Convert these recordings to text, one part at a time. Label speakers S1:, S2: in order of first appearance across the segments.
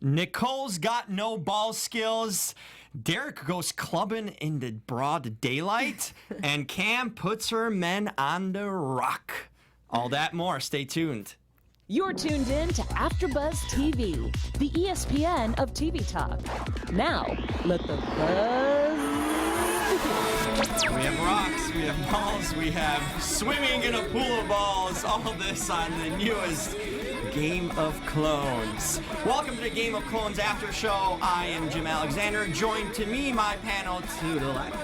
S1: Nicole's got no ball skills. Derrick goes clubbing in the broad daylight. And Cam puts her men on the rock. All that more. Stay tuned.
S2: You're tuned in to AfterBuzz TV, the ESPN of TV talk. Now, let the buzz begin.
S1: We have rocks, we have balls, we have swimming in a pool of balls. All this on the newest Game of Clones. Welcome to the Game of Clones After Show. I am Jim Alexander. Joined to me, my panel to the left.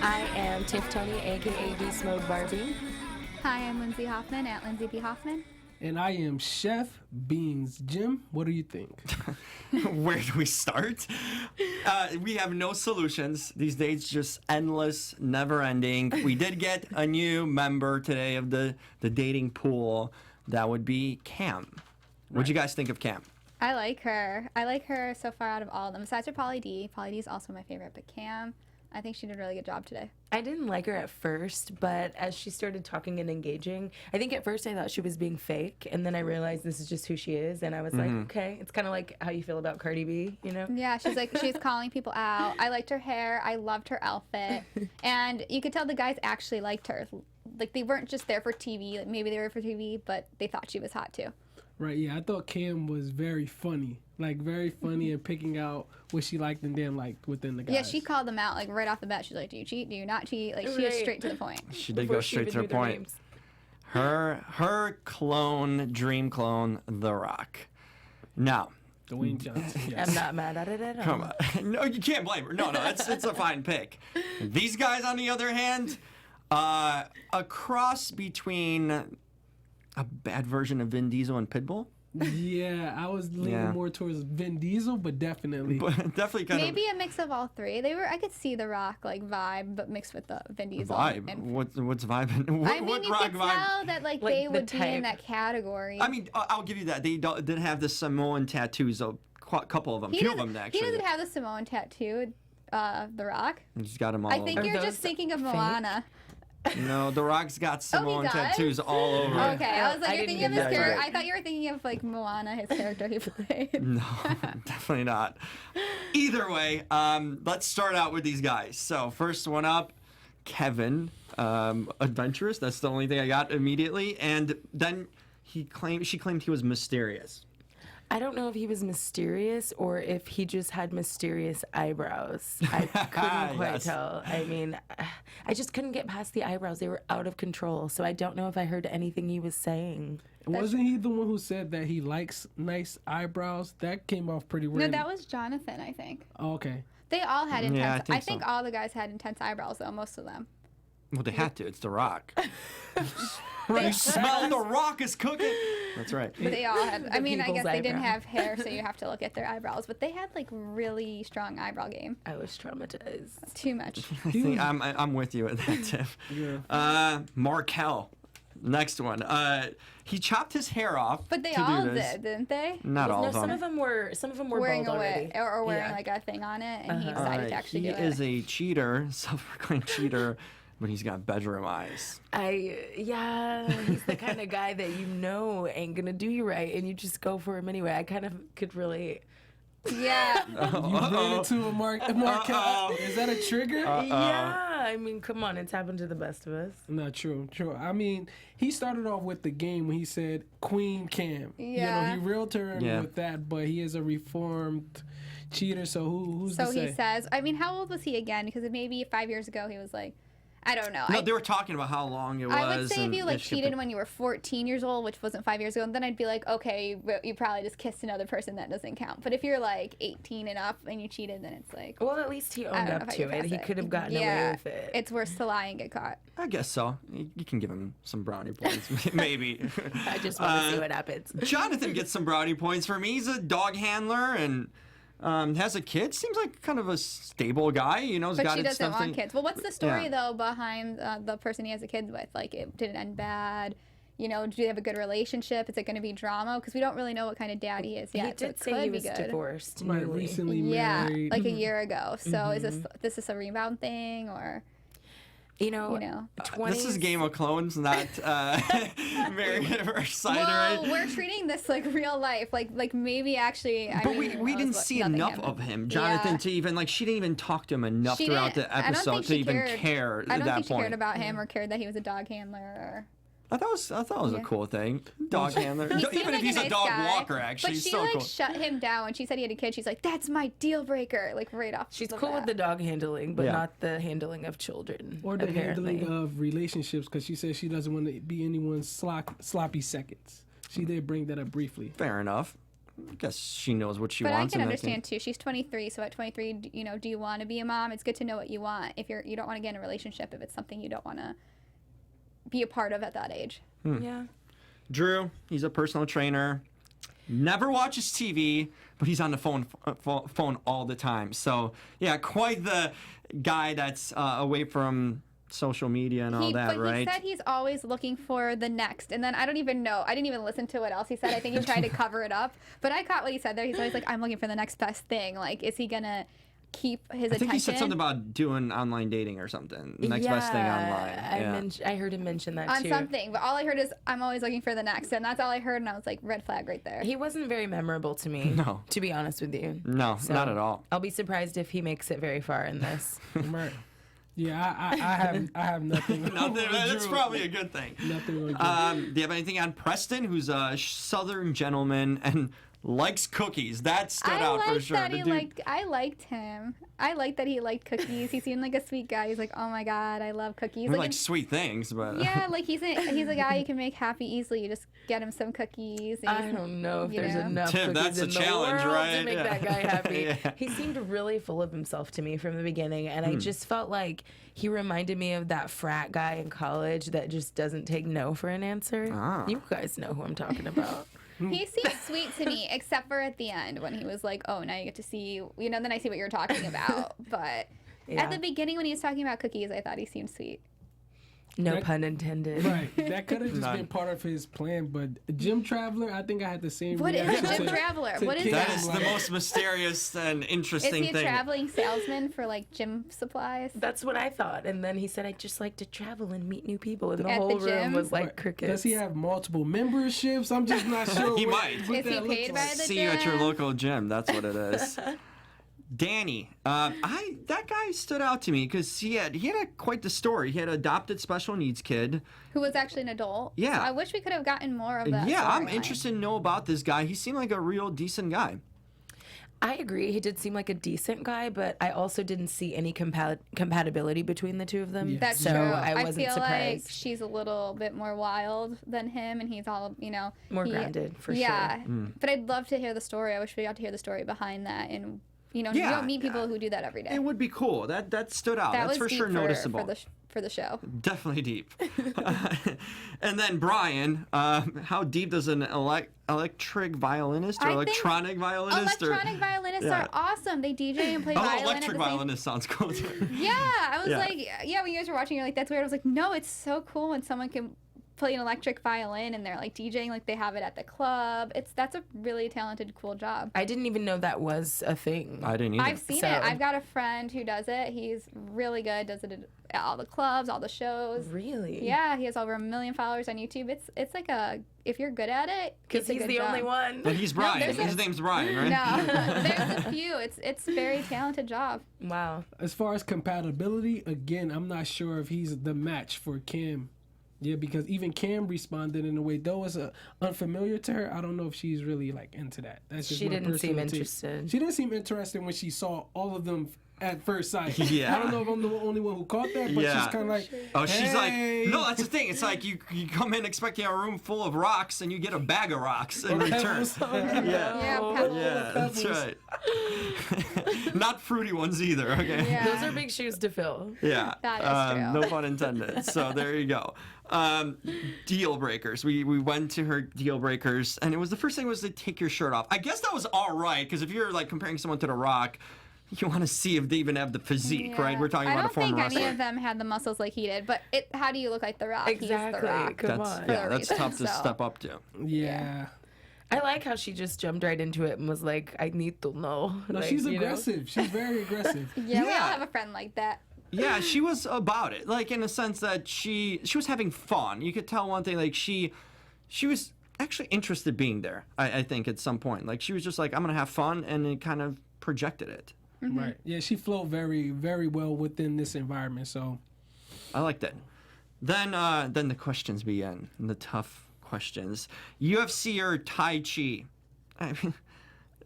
S3: I am Toney, a.k.a. BeastMode Barbie.
S4: Hi, I'm Lindsay Hoffman at Lindsay B. Hoffman.
S5: And I am Chef Beanz. Jim, what do you think?
S1: Where do we start? We have no solutions. These days just endless, never ending. We did get a new member today of the dating pool. That would be Cam. What'd you guys think of Cam?
S4: I like her. I like her so far out of all of them. Besides for Pauly D. Pauly D is also my favorite, but Cam, I think she did a really good job today.
S3: I didn't like her at first, but as she started talking and engaging, I think at first I thought she was being fake, and then I realized this is just who she is, and I was like, okay, it's kind of like how you feel about Cardi B, you know?
S4: Yeah, she's calling people out. I liked her hair. I loved her outfit. And you could tell the guys actually liked her. Like, they weren't just there for TV. Like, maybe they were for TV, but they thought she was hot, too.
S5: Right, yeah, I thought Cam was very funny. Like, very funny and picking out what she liked and didn't like within the guys.
S4: Yeah, she called them out, like, right off the bat. She's like, do you cheat? Do you not cheat? Like, she was straight to the point.
S1: She did go straight to the point. Her clone, dream clone, The Rock. Now,
S5: Dwayne Johnson, yes.
S3: I'm not mad at it at all.
S1: come on. No, you can't blame her. No, it's a fine pick. These guys, on the other hand, a cross between a bad version of Vin Diesel and Pitbull.
S5: Yeah, I was leaning more towards Vin Diesel, but definitely.
S1: Definitely kind
S4: Maybe a mix of all three. I could see the Rock like vibe, but mixed with the Vin Diesel.
S1: Vibe.
S4: And
S1: What's vibe?
S4: I mean, you
S1: Rock
S4: could
S1: vibe?
S4: tell that like
S3: Like
S4: they
S3: the
S4: would be in
S3: type.
S4: that category.
S1: I mean, I'll give you that. They did have the Samoan tattoos. A couple of them,
S4: He
S1: few of
S4: doesn't-
S1: them actually.
S4: He doesn't have the Samoan tattoo. The Rock.
S1: He's got them all.
S4: I think
S1: over.
S3: Are
S4: you're
S3: those
S4: just thinking of
S3: fake?
S4: Moana.
S1: No, The Rock's got Samoan
S4: does?
S1: tattoos all over.
S4: Okay, I was like,
S3: I
S4: you're
S3: didn't
S4: thinking of
S3: get
S4: his
S3: that
S4: character.
S3: right.
S4: I thought you were thinking of like Moana, his character he played.
S1: No, definitely not. Either way, let's start out with these guys. So first one up, Keven, adventurous. That's the only thing I got immediately. And then she claimed he was mysterious.
S3: I don't know if he was mysterious or if he just had mysterious eyebrows. I couldn't quite
S1: Yes.
S3: tell. I mean, I just couldn't get past the eyebrows. They were out of control. So I don't know if I heard anything he was saying.
S5: Wasn't he the one who said that he likes nice eyebrows? That came off pretty
S4: No,
S5: weird.
S4: that was Jonathan, I think.
S5: Oh, okay.
S4: They all had intense.
S1: Yeah, I
S4: I
S1: think
S4: think
S1: so.
S4: all the guys had intense eyebrows, though. Most of them.
S1: Well, they had to. It's The Rock. You smell The Rock is cooking. That's right.
S4: But they all had. I mean, I
S3: people's
S4: guess they didn't
S3: eyebrow.
S4: have hair, so you have to look at their eyebrows. But they had like really strong eyebrow game.
S3: I was traumatized.
S4: Too much.
S1: I think I'm with you at that, Tiff.
S5: Yeah.
S1: Markel. Next one. He chopped his hair off.
S4: But they
S1: to
S4: all
S1: do this.
S4: did, didn't they?
S1: Not all
S3: No,
S1: of them.
S3: some of them were
S4: Wearing
S3: bald
S4: a
S3: already.
S4: wig or wearing
S3: Yeah.
S4: like a thing on it, and he decided to actually
S1: he
S4: do it.
S1: is a cheater, self-proclaimed cheater, but he's got bedroom eyes.
S3: He's the kind of guy that you know ain't gonna do you right, and you just go for him anyway. I kind of could relate.
S4: Yeah.
S5: You ran into a Markel. Is that a trigger?
S3: Yeah, I mean, come on, it's happened to the best of us.
S5: Not true. I mean, he started off with the game when he said Queen Cam.
S4: Yeah.
S5: He reeled her in
S1: Yeah.
S5: with that, but he is a reformed cheater, so who's
S4: So
S5: to say?
S4: he says. I mean, how old was he again? Because maybe 5 years ago he was like, I don't know.
S1: No, they were talking about how long it was.
S4: I would say if
S1: and
S4: you like
S1: they skipped
S4: cheated
S1: it.
S4: when you were 14 years old, which wasn't 5 years ago, then I'd be like, okay, you probably just kissed another person. That doesn't count. But if you're like 18 and up and you cheated, then it's like,
S3: Well, at least he
S4: I
S3: owned
S4: don't know
S3: up
S4: if I
S3: to
S4: could
S3: it.
S4: pass
S3: He could have gotten away with it.
S4: It's worse to lie and get caught.
S1: I guess so. You can give him some brownie points, maybe.
S3: I just want to see what happens.
S1: Jonathan gets some brownie points for me. He's a dog handler and has a kid. Seems like kind of a stable guy. You know, he's
S4: But
S1: got
S4: she doesn't
S1: something.
S4: want kids. Well, what's the story,
S1: Yeah.
S4: though, behind the person he has a kid with? Like, it did it end bad? You know, do they have a good relationship? Is it going to be drama? Because we don't really know what kind of dad he is yet.
S3: He did
S4: so it
S3: say
S4: could
S3: he
S4: be
S3: was
S4: good.
S3: divorced.
S5: Right,
S3: newly.
S5: recently
S4: Yeah,
S5: married.
S4: like a year ago. So is this a rebound thing or?
S3: You know,
S4: You know.
S3: 20s.
S1: This is Game of Clones, not Married at First Sight,
S4: Well,
S1: right?
S4: we're treating this like real life. Like maybe actually.
S1: But we didn't see enough of him, Jonathan, to even she didn't even talk to him enough
S4: She
S1: throughout
S4: didn't-
S1: the
S4: I don't
S1: episode
S4: think
S1: to
S4: she
S1: even
S4: cared.
S1: care
S4: I
S1: at
S4: don't
S1: that
S4: think she
S1: point.
S4: cared about him or cared that he was a dog handler. Or...
S1: I thought it was a
S4: Yeah.
S1: cool thing. Dog handler.
S4: He seemed
S1: Even if
S4: like
S1: he's a
S4: nice
S1: dog
S4: guy,
S1: walker, actually,
S4: but
S1: he's
S4: she
S1: so cool.
S4: shut him down when she said he had a kid. She's like, "That's my deal breaker." Like right off.
S3: She's
S4: the
S3: cool with
S4: bat.
S3: the dog handling, but
S1: Yeah.
S3: not the handling of children.
S5: Or the
S3: apparently.
S5: handling of relationships, because she says she doesn't want to be anyone's sloppy seconds. She did bring that up briefly.
S1: Fair enough. I guess she knows what she
S4: But I
S1: wants.
S4: can
S1: and that
S4: understand too. She's 23, so at 23, do you want to be a mom? It's good to know what you want. If you don't want to get in a relationship, if it's something you don't want to be a part of at that age.
S3: Yeah.
S1: Drew, he's a personal trainer. Never watches TV, but he's on the phone all the time. So yeah, quite the guy that's away from social media and all that,
S4: But
S1: right?
S4: he said he's always looking for the next. And then I don't even know. I didn't even listen to what else he said. I think he tried to cover it up. But I caught what he said there. He's always like, I'm looking for the next best thing. Like, is he going to keep his
S1: I think
S4: attention?
S1: he said something about doing online dating or something. Next best thing online.
S3: I heard him mention that
S4: on
S3: too.
S4: something. But all I heard is, I'm always looking for the next. And that's all I heard. And I was like, red flag right there.
S3: He wasn't very memorable to me.
S1: No.
S3: To be honest with you.
S1: No,
S3: So,
S1: not at all.
S3: I'll be surprised if he makes it very far in this.
S5: Right. Yeah, I have nothing.
S1: That's probably a good thing.
S5: Nothing on Drew.
S1: Do you have anything on Preston, who's a Southern gentleman and likes cookies? That stood
S4: I
S1: out for
S4: liked
S1: sure.
S4: that
S1: The
S4: he
S1: dude-
S4: I liked him. I liked that he liked cookies. He seemed like a sweet guy. He's like, oh my god, I love cookies.
S1: we
S4: Like,
S1: like sweet things, but
S4: yeah, like he's a guy you can make happy easily. You just get him some cookies. And,
S3: I don't know if
S4: you
S3: there's
S4: know.
S3: enough
S1: Tim,
S3: cookies
S1: that's a
S3: in the
S1: challenge,
S3: world
S1: right?
S3: to make
S1: Yeah.
S3: that guy happy.
S1: Yeah.
S3: He seemed really full of himself to me from the beginning, and I just felt like he reminded me of that frat guy in college that just doesn't take no for an answer.
S1: Ah.
S3: You guys know who I'm talking about.
S4: He seemed sweet to me, except for at the end when he was like, "Oh, now you get to see, then I see what you're talking about." But
S3: Yeah.
S4: at the beginning when he was talking about cookies, I thought he seemed sweet.
S3: No
S5: That-
S3: pun intended.
S5: Right. That could have just
S1: None.
S5: been part of his plan, but Gym Traveler, I think I had the same
S4: What is
S5: reaction
S4: a gym
S5: to-
S4: traveler?
S5: to
S4: What is
S5: Kim,
S1: that
S4: that?
S1: is the
S5: like-
S1: most mysterious and
S4: Is
S1: interesting
S4: he a
S1: thing.
S4: traveling salesman for like gym supplies?
S3: That's what I thought. And then he said, I just like to travel and meet new people. And the
S4: At the
S3: whole room
S4: gym?
S3: was like
S5: Right.
S3: crickets.
S5: Does he have multiple memberships? I'm just not sure.
S1: He
S5: what-
S1: might.
S5: what
S4: Is he
S5: that
S4: paid
S5: looks
S4: by
S5: like.
S4: the
S1: See you at your
S4: gym?
S1: local gym. That's what it is. Danny, that guy stood out to me because he had quite the story. He had an adopted special needs kid.
S4: Who was actually an adult.
S1: Yeah.
S4: So I wish we could have gotten more of that.
S1: Yeah, I'm
S4: storyline.
S1: interested to know about this guy. He seemed like a real decent guy.
S3: I agree. He did seem like a decent guy, but I also didn't see any compatibility between the two of them.
S5: Yeah.
S4: That's
S3: so
S4: true.
S3: I wasn't
S4: feel
S3: surprised.
S4: like she's a little bit more wild than him, and he's all,
S3: More grounded, for
S4: yeah.
S3: sure.
S4: But I'd love to hear the story. I wish we got to hear the story behind that, and you
S1: Yeah,
S4: don't meet people who do that every day.
S1: It would be cool. That stood out.
S4: that
S1: That's
S4: was
S1: for
S4: deep
S1: sure noticeable.
S4: for the show.
S1: Definitely deep. And then Brian, how deep does an electric violinist or
S4: I think
S1: electronic violinist?
S4: Electronic violinists
S1: Yeah.
S4: are awesome. They DJ and play
S1: Oh,
S4: violin
S1: electric
S4: at the same.
S1: violinist sounds cool too.
S4: Yeah, I was
S1: Yeah.
S4: like, yeah. When you guys were watching, you're like, that's weird. I was like, no, it's so cool when someone can play an electric violin and they're like DJing, like they have it at the club. That's a really talented, cool job.
S3: I didn't even know that was a thing.
S1: I didn't either.
S4: I've seen
S3: So-
S4: it. I've got a friend who does it. He's really good. Does it at all the clubs, all the shows.
S3: Really?
S4: Yeah, he has over 1 million followers on YouTube. It's like if you're good at it,
S3: Because
S4: it's a
S3: he's
S4: good
S3: the
S4: job.
S3: only one.
S1: But he's Brian.
S4: there's a-
S1: His name's Brian, right?
S4: No, there's a few. It's a very talented job.
S3: Wow.
S5: As far as compatibility, again, I'm not sure if he's the match for Kim. Yeah, because even Cam responded in a way, though it's unfamiliar to her. I don't know if she's really like into that. That's just
S3: She
S5: my
S3: didn't seem
S5: personal take.
S3: interested.
S5: She didn't seem interested when she saw all of them at first sight.
S1: Yeah.
S5: I don't know if I'm the only one who caught that, but
S1: Yeah.
S5: she's kind of like,
S1: Oh, she's
S5: hey.
S1: like, no, that's the thing. It's like you come in expecting a room full of rocks and you get a bag of rocks in return.
S5: yeah.
S4: Yeah,
S3: Oh,
S4: Pebbles.
S1: Yeah, that's right. Not fruity ones either, okay?
S4: Yeah.
S3: Those are big shoes to fill.
S1: Yeah.
S4: That is true.
S1: No pun intended. So there you go. Deal breakers. We went to her deal breakers, and it was the first thing was to take your shirt off. I guess that was all right, because if you're like comparing someone to The Rock, you want to see if they even have the physique, right?
S4: Yeah.
S1: We're talking about a former
S4: I don't think
S1: wrestler.
S4: any of them had the muscles like he did, but how do you look like The Rock? He's
S3: Exactly.
S4: The Rock.
S3: Come
S1: That's
S3: on.
S1: yeah,
S4: a
S1: that's
S4: reason,
S1: tough to
S4: so.
S1: step up to.
S5: Yeah.
S3: I like how she just jumped right into it and was like, I need to know.
S5: No,
S3: Like,
S5: she's
S3: you know?
S5: aggressive. She's very aggressive.
S4: Yeah, we all
S1: Yeah.
S4: have a friend like that.
S1: Yeah, she was about it. Like, in a sense that she was having fun. You could tell one thing, like, she was actually interested being there, I think, at some point. Like, she was just like, I'm going to have fun, and it kind of projected it.
S5: Right. Yeah, she flowed very, very well within this environment. So
S1: I liked it. Then the questions begin, the tough questions. UFC or Tai Chi? I mean,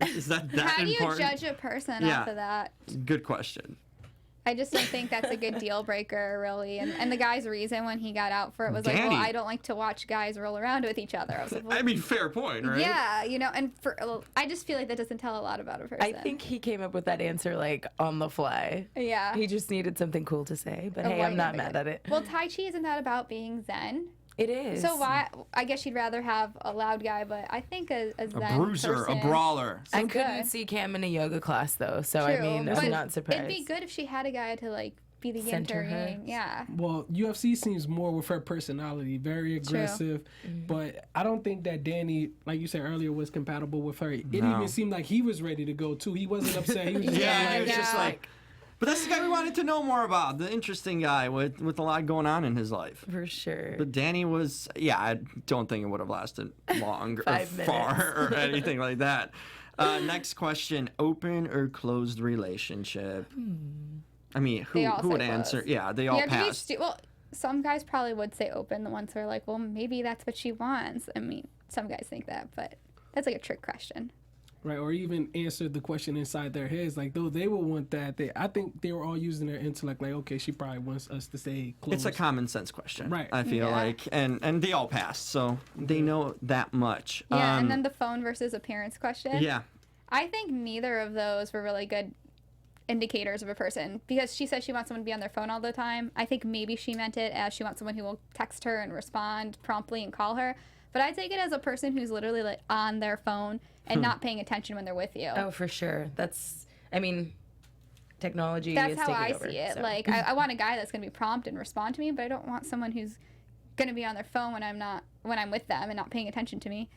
S1: is that
S4: How do you
S1: important?
S4: judge a person
S1: Yeah.
S4: off of that?
S1: Good question.
S4: I just don't think that's a good deal breaker, really. And the guy's reason when he got out for it was like,
S1: Danny.
S4: well, I don't like to watch guys roll around with each other. I was like, well,
S1: I mean, fair point, right?
S4: yeah, you know, and I just feel like that doesn't tell a lot about a person.
S3: I think he came up with that answer like on the fly.
S4: Yeah.
S3: He just needed something cool to say. But
S4: A
S3: hey, I'm
S4: white
S3: not
S4: nigga.
S3: mad at it.
S4: Well, Tai Chi isn't that about being zen?
S3: It is.
S4: So why? I guess you'd rather have a loud guy, but I think a
S1: A
S4: zen
S1: bruiser,
S4: person,
S1: a brawler.
S3: I
S4: so
S3: couldn't
S4: good.
S3: see Cam in a yoga class though, so I
S4: True,
S3: mean,
S4: but
S3: I'm not surprised.
S4: It'd be good if she had a guy to like be the yin
S3: Center
S4: to
S3: her.
S4: yang. Yeah.
S5: well, UFC seems more with her personality, very aggressive. But I don't think that Danny, like you said earlier, was compatible with her. It
S1: No.
S5: even seemed like he was ready to go too. He wasn't upset. He was just
S1: Yeah,
S5: kinda
S1: he was
S5: like,
S1: just like. But that's the guy we wanted to know more about. The interesting guy with a lot going on in his life.
S3: For sure.
S1: But Danny was, yeah, I don't think it would have lasted long or
S3: 5
S1: far or anything like that. Next question: open or closed relationship? I mean,
S4: They
S1: who
S4: all
S1: would
S4: say
S1: answer?
S4: closed.
S1: Yeah, they all
S4: Yeah, 'cause you
S1: passed.
S4: well, some guys probably would say open. The ones who are like, well, maybe that's what she wants. I mean, some guys think that, but that's like a trick question.
S5: right, or even answered the question inside their heads. Like, though they would want that. I think they were all using their intellect. Like, okay, she probably wants us to stay close.
S1: It's a common sense question,
S5: Right.
S1: I feel
S4: Yeah.
S1: like, and they all passed, so they know that much.
S4: Yeah, and then the phone versus appearance question.
S1: yeah,
S4: I think neither of those were really good indicators of a person because she says she wants someone to be on their phone all the time. I think maybe she meant it as she wants someone who will text her and respond promptly and call her. But I take it as a person who's literally like on their phone and not paying attention when they're with you.
S3: Oh, for sure. That's. I mean, technology.
S4: That's
S3: is
S4: how
S3: taking
S4: I
S3: over,
S4: see it.
S3: so.
S4: Like I want a guy that's gonna be prompt and respond to me, but I don't want someone who's gonna be on their phone when I'm with them and not paying attention to me.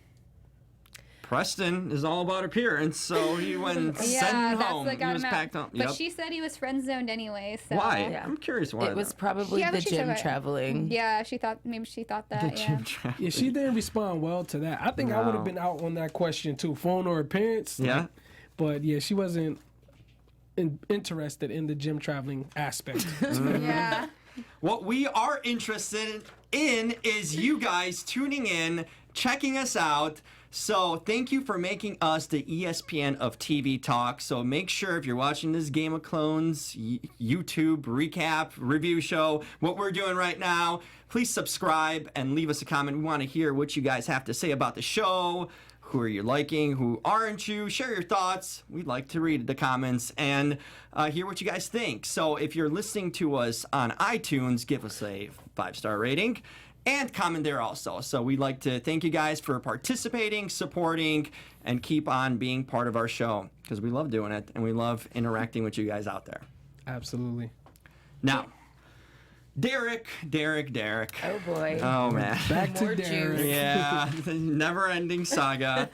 S1: Preston is all about appearance, so he went
S4: Yeah,
S1: sent
S4: that's
S1: home.
S4: what
S1: He
S4: got
S1: was
S4: him out.
S1: packed home.
S4: But
S1: Yep.
S4: she said he was friend zoned anyway. So
S1: Why?
S3: Yeah.
S1: I'm curious why.
S3: It was
S1: though.
S3: probably
S4: Yeah,
S3: the
S4: but she said
S3: gym
S4: what-
S3: traveling.
S4: Yeah, she thought that.
S1: The
S4: Yeah.
S1: gym traffic.
S5: Yeah, she didn't respond well to that. I think I would
S1: No.
S5: have been out on that question too, phone or appearance.
S1: Yeah.
S5: like, but yeah, she wasn't interested in the gym traveling aspect.
S4: Yeah.
S1: What we are interested in is you guys tuning in, checking us out. So thank you for making us the ESPN of TV talk. So make sure if you're watching this Game of Clones YouTube recap review show, what we're doing right now, please subscribe and leave us a comment. We want to hear what you guys have to say about the show. Who are you liking? Who aren't you? Share your thoughts. We'd like to read the comments and hear what you guys think. So if you're listening to us on iTunes, give us a 5-star rating and comment there also. So we'd like to thank you guys for participating, supporting, and keep on being part of our show because we love doing it and we love interacting with you guys out there.
S5: Absolutely.
S1: Now, Derrick.
S3: Oh boy.
S1: Oh, man.
S5: Back to
S3: More
S5: Derrick.
S3: juice.
S1: Yeah, the never-ending saga.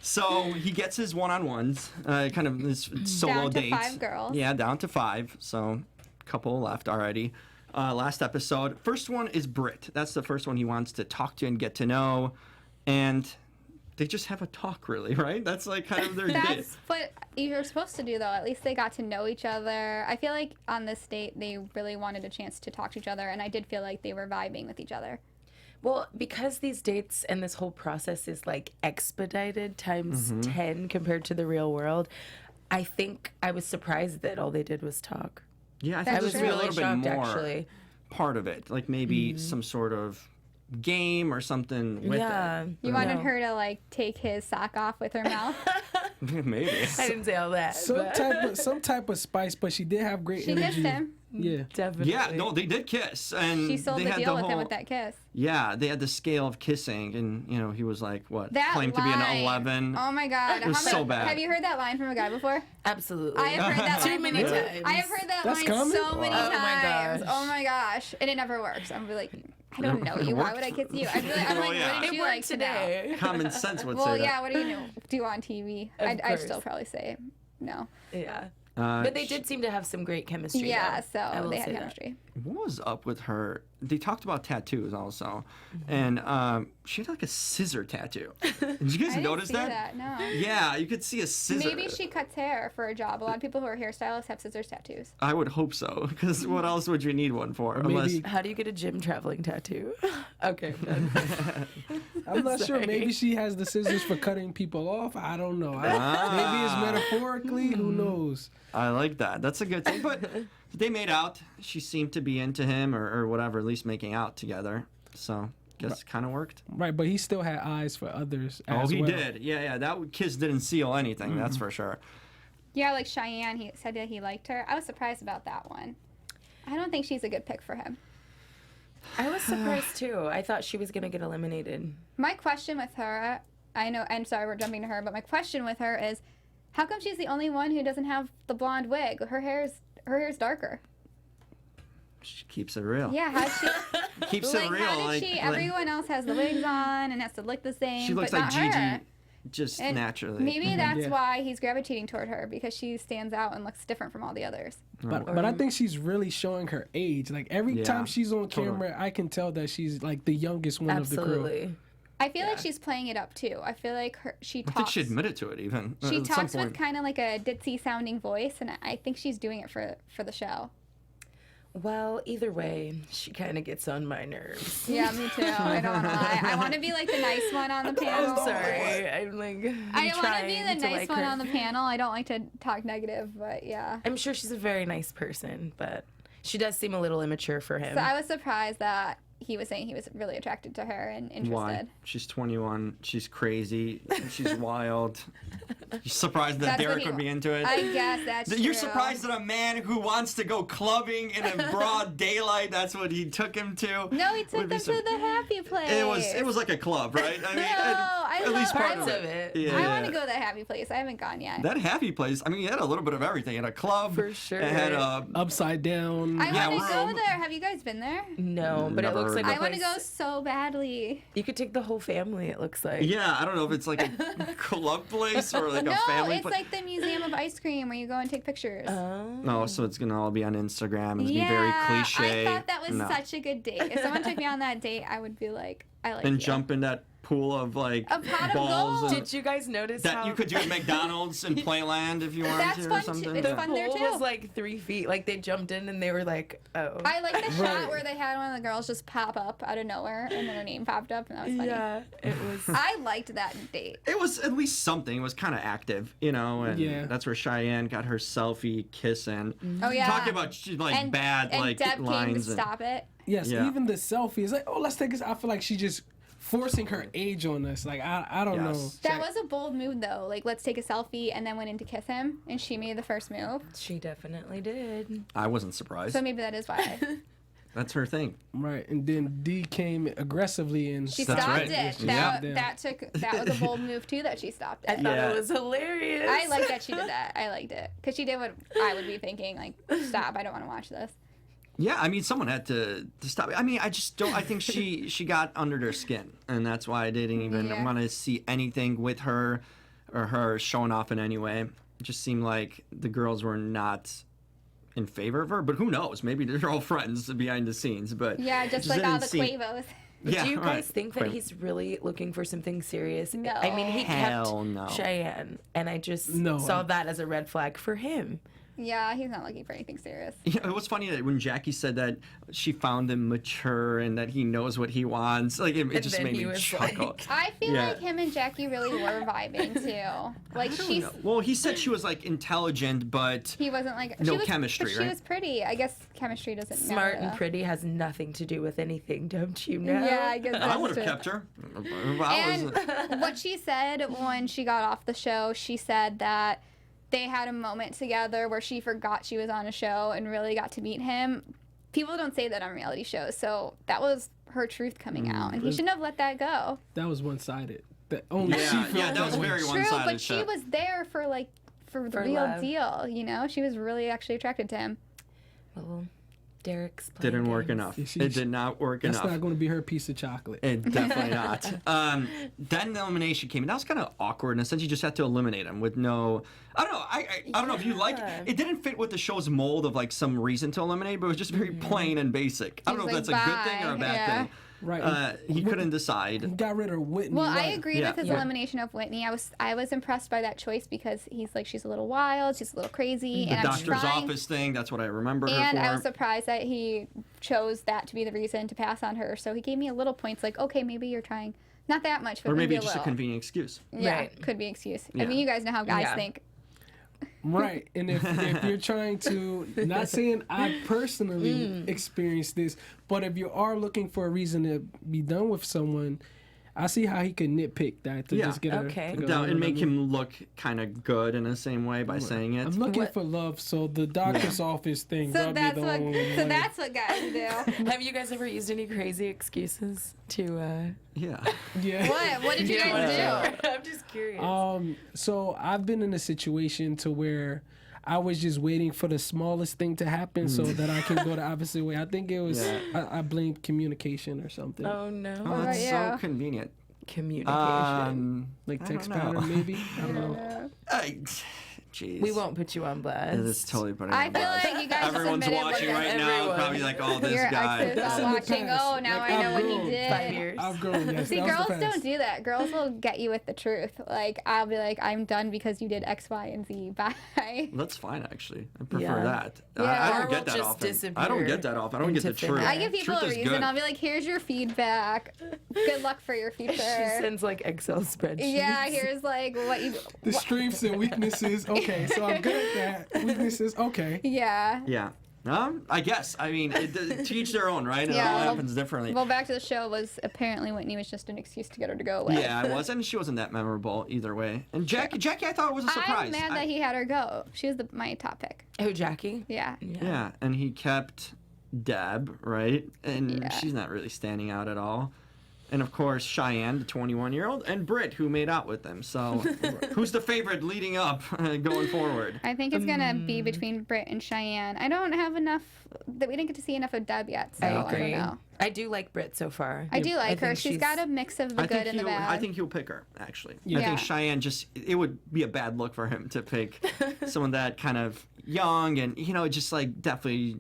S1: So he gets his one-on-ones, kind of his solo
S4: Down to
S1: dates.
S4: 5 girls.
S1: Yeah, down to 5. So a couple left already. Last episode. First one is Britt. That's the first one he wants to talk to and get to know. And they just have a talk, really, right? That's like kind of their date.
S4: That's what you're supposed to do, though. At least they got to know each other. I feel like on this date, they really wanted a chance to talk to each other, and I did feel like they were vibing with each other.
S3: Well, because these dates and this whole process is like expedited times 10 compared to the real world, I think I was surprised that all they did was talk.
S1: Yeah, I
S4: That's
S1: think
S3: I was
S1: there's a
S3: really
S1: little bit
S3: shocked,
S1: more
S3: actually.
S1: part of it. Like maybe some sort of game or something with
S3: Yeah.
S4: You wanted
S3: No.
S4: her to, like, take his sock off with her mouth.
S1: it. Maybe.
S3: I didn't say all that. but
S5: Some type of spice, but she did have great
S4: She
S5: energy.
S4: kissed him.
S5: Yeah.
S3: Definitely.
S1: Yeah, no, they did kiss, and
S4: She sold
S1: they
S4: the
S1: had
S4: deal
S1: the
S4: with him
S1: whole-
S4: with that kiss.
S1: Yeah, they had the scale of kissing, and he was like, what?
S4: That
S1: Claimed to be an
S4: line.
S1: 11.
S4: Oh my God.
S1: It was so bad.
S4: Have you heard that line from a guy before?
S3: Absolutely.
S4: I have heard that
S3: Too
S4: line
S3: many
S4: from a-
S3: times.
S4: I have heard that
S5: That's
S4: line
S5: common?
S4: so many
S3: Oh my
S4: times.
S3: gosh.
S4: Oh my gosh. And it never works. I'm like, I don't know you. Why would I kiss you? I'm
S1: Well,
S4: like,
S1: yeah.
S4: what did
S3: It
S4: you
S3: worked
S4: like today?
S3: today.
S1: Common sense would
S4: Well,
S1: say
S4: yeah. What do you do on TV? I'd
S3: course.
S4: still probably say no.
S3: Yeah. But they did seem to have some great chemistry.
S4: Yeah,
S3: though. I
S4: so
S3: will
S4: they had
S3: say that.
S4: chemistry.
S1: What was up with her? They talked about tattoos also,
S3: Mm-hmm.
S1: and she had like a scissor tattoo. Did you guys
S4: I didn't
S1: notice
S4: see
S1: that?
S4: No.
S1: Yeah, you could see a scissor.
S4: Maybe she cuts hair for a job. A lot of people who are hairstylists have scissors tattoos.
S1: I would hope so, because what else would you need one for?
S5: Maybe-
S3: How do you get a gym traveling tattoo? Okay, I'm done.
S5: I'm not sure.
S3: Sorry.
S5: Maybe she has the scissors for cutting people off. I don't know. Maybe it's metaphorically. Who knows?
S1: I like that. That's a good thing. But they made out. She seemed to be into him or whatever, at least making out together. So guess kind of worked.
S5: Right, but he still had eyes for others.
S1: Oh,
S5: as
S1: he
S5: well.
S1: did. Yeah. That kiss didn't seal anything. That's for sure.
S4: Yeah, like Cheyenne, he said that he liked her. I was surprised about that one. I don't think she's a good pick for him.
S3: I was surprised too. I thought she was gonna get eliminated.
S4: My question with her, I know, I'm sorry we're jumping to her, but my question with her is, how come she's the only one who doesn't have the blonde wig? Her hair's darker.
S1: She keeps it real.
S4: Yeah, how's she?
S1: Keeps
S4: like,
S1: it real.
S4: how did she? Everyone else has the wigs on and has to look the same.
S1: she looks
S4: but
S1: like
S4: not
S1: Gigi,
S4: her.
S1: just
S4: And
S1: naturally.
S4: Maybe that's
S5: Yeah.
S4: why he's gravitating toward her, because she stands out and looks different from all the others.
S5: But I think she's really showing her age. Like every
S1: Yeah,
S5: time she's on
S1: totally.
S5: camera, I can tell that she's like the youngest one of the crew.
S3: Absolutely.
S4: I feel like she's playing it up too. I feel like she
S1: I think
S4: talks.
S1: she admitted to it even.
S4: She
S1: at some
S4: talks with
S1: point.
S4: kind of like a ditzy sounding voice, and I think she's doing it for the show.
S3: Well, either way, she kind of gets on my nerves.
S4: Yeah, me too. I don't want to lie. I want to be like the nice one on the panel.
S3: I'm sorry. I'm like.
S4: I want to be
S3: trying
S4: the
S3: to
S4: nice
S3: like
S4: one
S3: her.
S4: on the panel. I don't like to talk negative, but yeah.
S3: I'm sure she's a very nice person, but she does seem a little immature for him.
S4: So I was surprised that he was saying he was really attracted to her and interested.
S1: Why? She's 21. She's crazy. She's wild. You're surprised that
S4: That's what
S1: Derrick
S4: he
S1: would be into it?
S4: I guess that's true.
S1: You're surprised that a man who wants to go clubbing in a broad daylight, that's what he took him to?
S4: No, he took
S1: Would be
S4: them
S1: sur-
S4: to the happy place.
S1: It was like a club, right? I mean,
S4: I
S1: at least
S4: love
S1: part
S3: Parts
S1: of
S3: of
S1: it.
S3: it.
S1: Yeah,
S4: I
S1: yeah.
S4: want to go to the happy place. I haven't gone yet.
S1: That happy place. I mean, you had a little bit of everything. You had a club.
S3: For sure.
S1: It had a.
S5: Upside down.
S4: I
S1: Yeah,
S4: want to go
S1: room.
S4: there. Have you guys been there?
S3: No, but it
S1: Never
S3: looks
S1: heard
S3: like
S1: of
S3: a
S4: I want to
S3: place-
S4: go so badly.
S3: You could take the whole family. It looks like.
S1: Yeah, I don't know if it's like a club place or like
S4: No,
S1: a family
S4: it's
S1: place.
S4: like the Museum of Ice Cream where you go and take pictures.
S1: No, so it's gonna all be on Instagram and it's gonna be very cliche.
S4: I thought that was
S1: No.
S4: such a good date. If someone took me on that date, I would be like, I like
S1: And
S4: you.
S1: jump in that pool of like
S4: A pot of
S1: balls
S4: gold.
S1: and
S3: Did you guys notice
S1: that
S3: how
S1: you could do at McDonald's and Playland if you wanted
S4: That's
S1: to
S4: fun
S1: or
S4: too.
S1: something.
S4: It's
S1: Yeah.
S4: fun there
S3: pool
S4: too.
S3: was like 3 feet? Like they jumped in and they were like, oh.
S4: I like the shot
S5: Right.
S4: where they had one of the girls just pop up out of nowhere and then her name popped up and that was funny.
S3: Yeah, it was.
S4: I liked that date.
S1: It was at least something. It was kind of active, you know, and
S5: Yeah.
S1: that's where Cheyenne got her selfie kissing.
S4: Oh yeah.
S1: Talking about like bad
S4: and
S1: like
S4: Deb came to
S1: lines. and,
S4: stop it.
S5: Yes,
S1: Yeah.
S5: even the selfie is like, oh, let's take this. I feel like she just forcing her age on us. Like I don't know.
S1: Yes.
S4: That was a bold move though. Like let's take a selfie and then went in to kiss him and she made the first move.
S3: She definitely did.
S1: I wasn't surprised.
S4: So maybe that is why.
S1: That's her thing.
S5: Right, and then D came aggressively and
S4: She
S1: That's
S4: stopped
S1: right.
S4: it.
S1: Yeah.
S4: That was a bold move too that she stopped
S3: I
S4: it.
S3: thought
S1: Yeah.
S3: it was hilarious.
S4: I like that she did that. I liked it because she did what I would be thinking. Like, stop! I don't want to watch this.
S1: Yeah, I mean, someone had to stop it. I mean, I just don't. I think she got under their skin, and that's why I didn't even
S4: Yeah.
S1: want to see anything with her or her showing off in any way. It just seemed like the girls were not in favor of her, but who knows? Maybe they're all friends behind the scenes. But
S4: Yeah, just
S1: it
S4: like all
S1: didn't
S4: the
S1: seem-
S4: Quavos.
S1: Yeah,
S3: Do you guys
S1: right.
S3: think that
S1: Quavo.
S3: he's really looking for something serious?
S4: No.
S3: I mean, he
S1: Hell
S3: kept
S1: no.
S3: Cheyenne, and I just
S5: No.
S3: saw that as a red flag for him.
S4: Yeah, he's not looking for anything serious.
S1: Yeah, it was funny that when Jackie said that she found him mature and that he knows what he wants, like it
S3: And
S1: just
S3: then
S1: made
S3: he
S1: me
S3: was
S1: chuckle.
S3: like-
S4: I feel
S1: Yeah.
S4: like him and Jackie really were vibing too. Like she's,
S1: Well, he said she was like intelligent, but
S4: he wasn't like
S1: No
S4: she was,
S1: chemistry,
S4: but she
S1: right?
S4: was pretty. I guess chemistry doesn't
S3: Smart
S4: matter,
S3: and
S4: though.
S3: pretty has nothing to do with anything, don't you know?
S4: Yeah, I guess
S1: I
S4: that's
S1: would have
S4: true.
S1: kept her. If I was-
S4: And what she said when she got off the show, she said that they had a moment together where she forgot she was on a show and really got to meet him. People don't say that on reality shows, so that was her truth coming out, and he shouldn't have let that go.
S5: that was one sided. That only she
S1: yeah,
S5: felt
S1: yeah, that was very
S4: True,
S1: one-sided.
S4: but she
S1: shit.
S4: was there for the
S3: For
S4: real
S3: love.
S4: deal, you know? She was really actually attracted to him.
S3: Well, Derrick's playing
S1: Didn't work
S3: games.
S1: enough.
S5: Yeah, she-
S1: It did not work
S5: That's
S1: enough.
S5: not going to be her piece of chocolate.
S1: It definitely not. Then the elimination came, and that was kind of awkward in a sense. You just had to eliminate him with no. I don't know. I don't know if you like it. It didn't fit with the show's mold of like some reason to eliminate, but it was just very plain and basic. I don't know if
S4: He's
S1: that's
S4: like,
S1: a good thing or a
S4: "Bye."
S1: bad
S4: Yeah.
S1: thing.
S5: Right.
S1: He couldn't decide.
S5: He got rid of Whitney.
S4: Well, I
S5: right.
S4: agreed
S1: Yeah.
S4: with his
S1: Yeah.
S4: elimination of Whitney. I was impressed by that choice because he's like, she's a little wild, she's a little crazy,
S1: The
S4: and I'm
S1: doctor's
S4: trying.
S1: office thing, that's what I remember her
S4: And
S1: for.
S4: I was surprised that he chose that to be the reason to pass on her. So he gave me a little points, like, okay, maybe you're trying not that much, but
S1: or maybe
S4: a
S1: just a
S4: little.
S1: convenient excuse.
S4: Yeah,
S3: Right.
S4: could be excuse.
S1: Yeah.
S4: I mean, you guys know how guys
S3: Yeah.
S4: think.
S5: Right. And if you're trying to, not saying I personally experienced this, but if you are looking for a reason to be done with someone, I see how he could nitpick that to
S1: Yeah.
S5: just get her
S3: Okay.
S5: to go,
S1: Down,
S5: you
S1: and
S5: know
S1: make
S5: what I mean?
S1: him look kind of good in the same way by saying it.
S5: I'm looking
S3: What-
S5: for love, so the doctor's office thing.
S4: So
S5: rubbed me
S4: that's
S5: the
S4: what.
S5: wrong
S4: So
S5: way.
S4: that's what guys do.
S3: Have you guys ever used any crazy excuses to?
S1: Yeah.
S5: Yeah.
S4: What did you guys do?
S3: I'm just curious.
S5: So I've been in a situation to where I was just waiting for the smallest thing to happen so that I can go the opposite way. I think it was
S1: Yeah.
S5: I blamed communication or something.
S3: Oh no.
S1: Oh, that's so
S4: yeah.
S1: convenient.
S3: Communication.
S5: Like
S1: I
S5: text
S1: don't know.
S5: pattern maybe. I don't know.
S1: Jeez.
S3: We won't put you on blast.
S1: It is totally putting
S4: I
S1: on
S4: feel
S1: blast.
S4: like you guys
S1: Everyone's
S4: just admitted
S1: watching
S4: what
S1: right now,
S3: everyone.
S1: probably like, oh, this
S4: your
S1: guy.
S4: exes
S5: That's
S4: all
S5: in the
S4: watching.
S5: past.
S4: Oh, now
S5: Like,
S4: I know
S5: I've
S4: what he
S5: grown.
S4: did.
S3: 5 years.
S5: I've grown. Yes,
S4: See,
S5: that was the
S4: girls
S5: past.
S4: don't do that. Girls will get you with the truth. Like, I'll be like, I'm done because you did X, Y, and Z. Bye.
S1: That's fine, actually. I prefer
S3: Yeah.
S1: that.
S4: Yeah.
S1: I
S3: Or
S1: don't
S3: we'll
S1: get that
S3: just
S1: often. I
S3: disappear
S1: don't get that often. I don't get the
S3: into
S1: truth.
S3: thin
S4: I give people
S1: Truth
S4: a
S1: is
S4: reason.
S1: good.
S4: I'll be like, here's your feedback. Good luck for your
S3: She
S4: future.
S3: sends like Excel spreadsheets.
S4: Yeah, here's like what you.
S5: The strengths and weaknesses. Okay, so I'm good at that. Weaknesses. Okay.
S4: Yeah.
S1: Yeah. I guess. I mean, to each their own, right? It
S4: Yeah,
S1: all
S4: well-
S1: happens differently.
S4: Well, back to the show was apparently Whitney was just an excuse to get her to go away.
S1: Yeah, it was, and she wasn't that memorable either way. And Jackie, I thought it was a surprise.
S4: I'm mad that he had her go. She was my top pick.
S3: Oh, Jackie.
S4: Yeah.
S1: Yeah, and he kept Deb, right? And
S4: Yeah.
S1: she's not really standing out at all. And of course, Cheyenne, the 21-year-old, and Britt, who made out with them. So, who's the favorite leading up going forward?
S4: I think it's gonna be between Britt and Cheyenne. I don't have enough. That we didn't get to see enough of Deb yet, so
S3: I
S4: I,
S3: agree.
S4: don't know.
S3: I do like Britt so far.
S4: I do like her.
S3: think
S4: She's got a mix of the good and the bad.
S1: I think he'll pick her. Actually, I
S4: Yeah.
S1: think Cheyenne it would be a bad look for him to pick someone that kind of young and just like definitely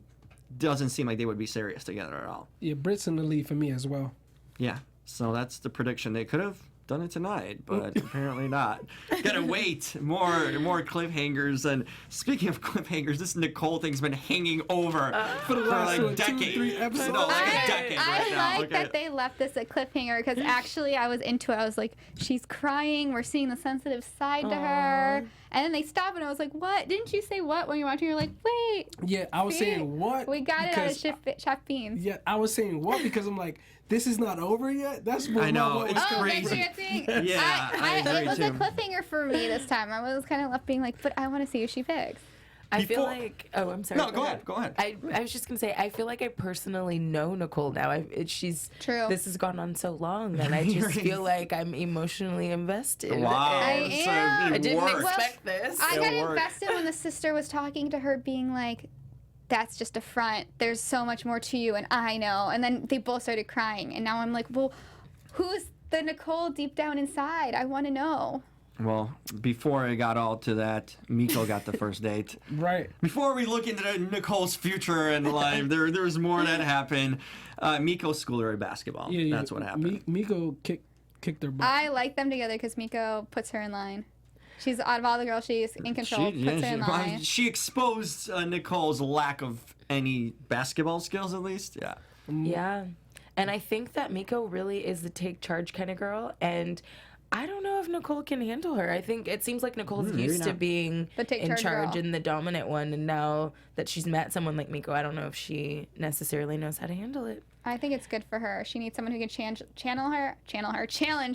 S1: doesn't seem like they would be serious together at all.
S5: Yeah, Britt's in the lead for me as well.
S1: Yeah, so that's the prediction. They could have done it tonight, but apparently not. Gotta wait. More cliffhangers. And speaking of cliffhangers, this Nicole thing's been hanging over for
S5: last,
S1: like
S5: what, 2 or 3
S1: decades.
S5: episodes?
S1: No, like a decade
S4: I
S1: right now.
S4: like that they left this a cliffhanger because actually I was into it. I was like, she's crying. We're seeing the sensitive side to her. And then they stop and I was like, what? Didn't you say what when you're watching? You're like, wait.
S5: Yeah, I was
S4: see?
S5: saying what?
S4: We got it out of
S5: because
S4: Chef Beanz.
S5: Yeah, I was saying what because I'm like, this is not over yet. That's what
S1: I know,
S5: my what was
S1: it's
S4: Oh,
S5: coming
S1: crazy.
S4: that's your thing.
S1: Yeah, I agree
S4: it was
S1: too.
S4: a cliffhanger for me this time. I was kind of left being like, but I want to see who she picks.
S3: I feel
S1: Before-
S3: like. Oh, I'm sorry.
S1: No, go ahead. Go ahead.
S3: I was just gonna say I feel like I personally know Nicole now. She's
S4: True.
S3: This has gone on so long, and I just feel like I'm emotionally invested.
S1: Wow.
S3: And
S4: I
S1: so
S4: am.
S1: it
S3: I didn't
S1: worked.
S3: expect this.
S4: I
S1: It
S4: got
S1: worked.
S4: invested when the sister was talking to her, being like, that's just a front. There's so much more to you, and I know. And then they both started crying, and now I'm like, well, who's the Nicole deep down inside? I want to know.
S1: Well, before I got all to that, Miko got the first date.
S5: Right.
S1: Before we look into Nicole's future and life, there was more that happened. Miko schooled her at basketball.
S5: Yeah,
S1: That's what happened.
S5: Miko kicked their butt.
S4: I like them together because Miko puts her in line. She's out of all the girls, she's in control. Puts her in line.
S1: She exposed Nicole's lack of any basketball skills, at least. Yeah.
S3: Yeah. And I think that Miko really is the take charge kind of girl. And I don't know if Nicole can handle her. I think it seems like Nicole's
S1: maybe
S3: used to
S1: not.
S3: being
S4: The take
S3: in
S4: charge
S3: charge
S4: girl.
S3: and the dominant one. And now that she's met someone like Miko, I don't know if she necessarily knows how to handle it.
S4: I think it's good for her. She needs someone who can challenge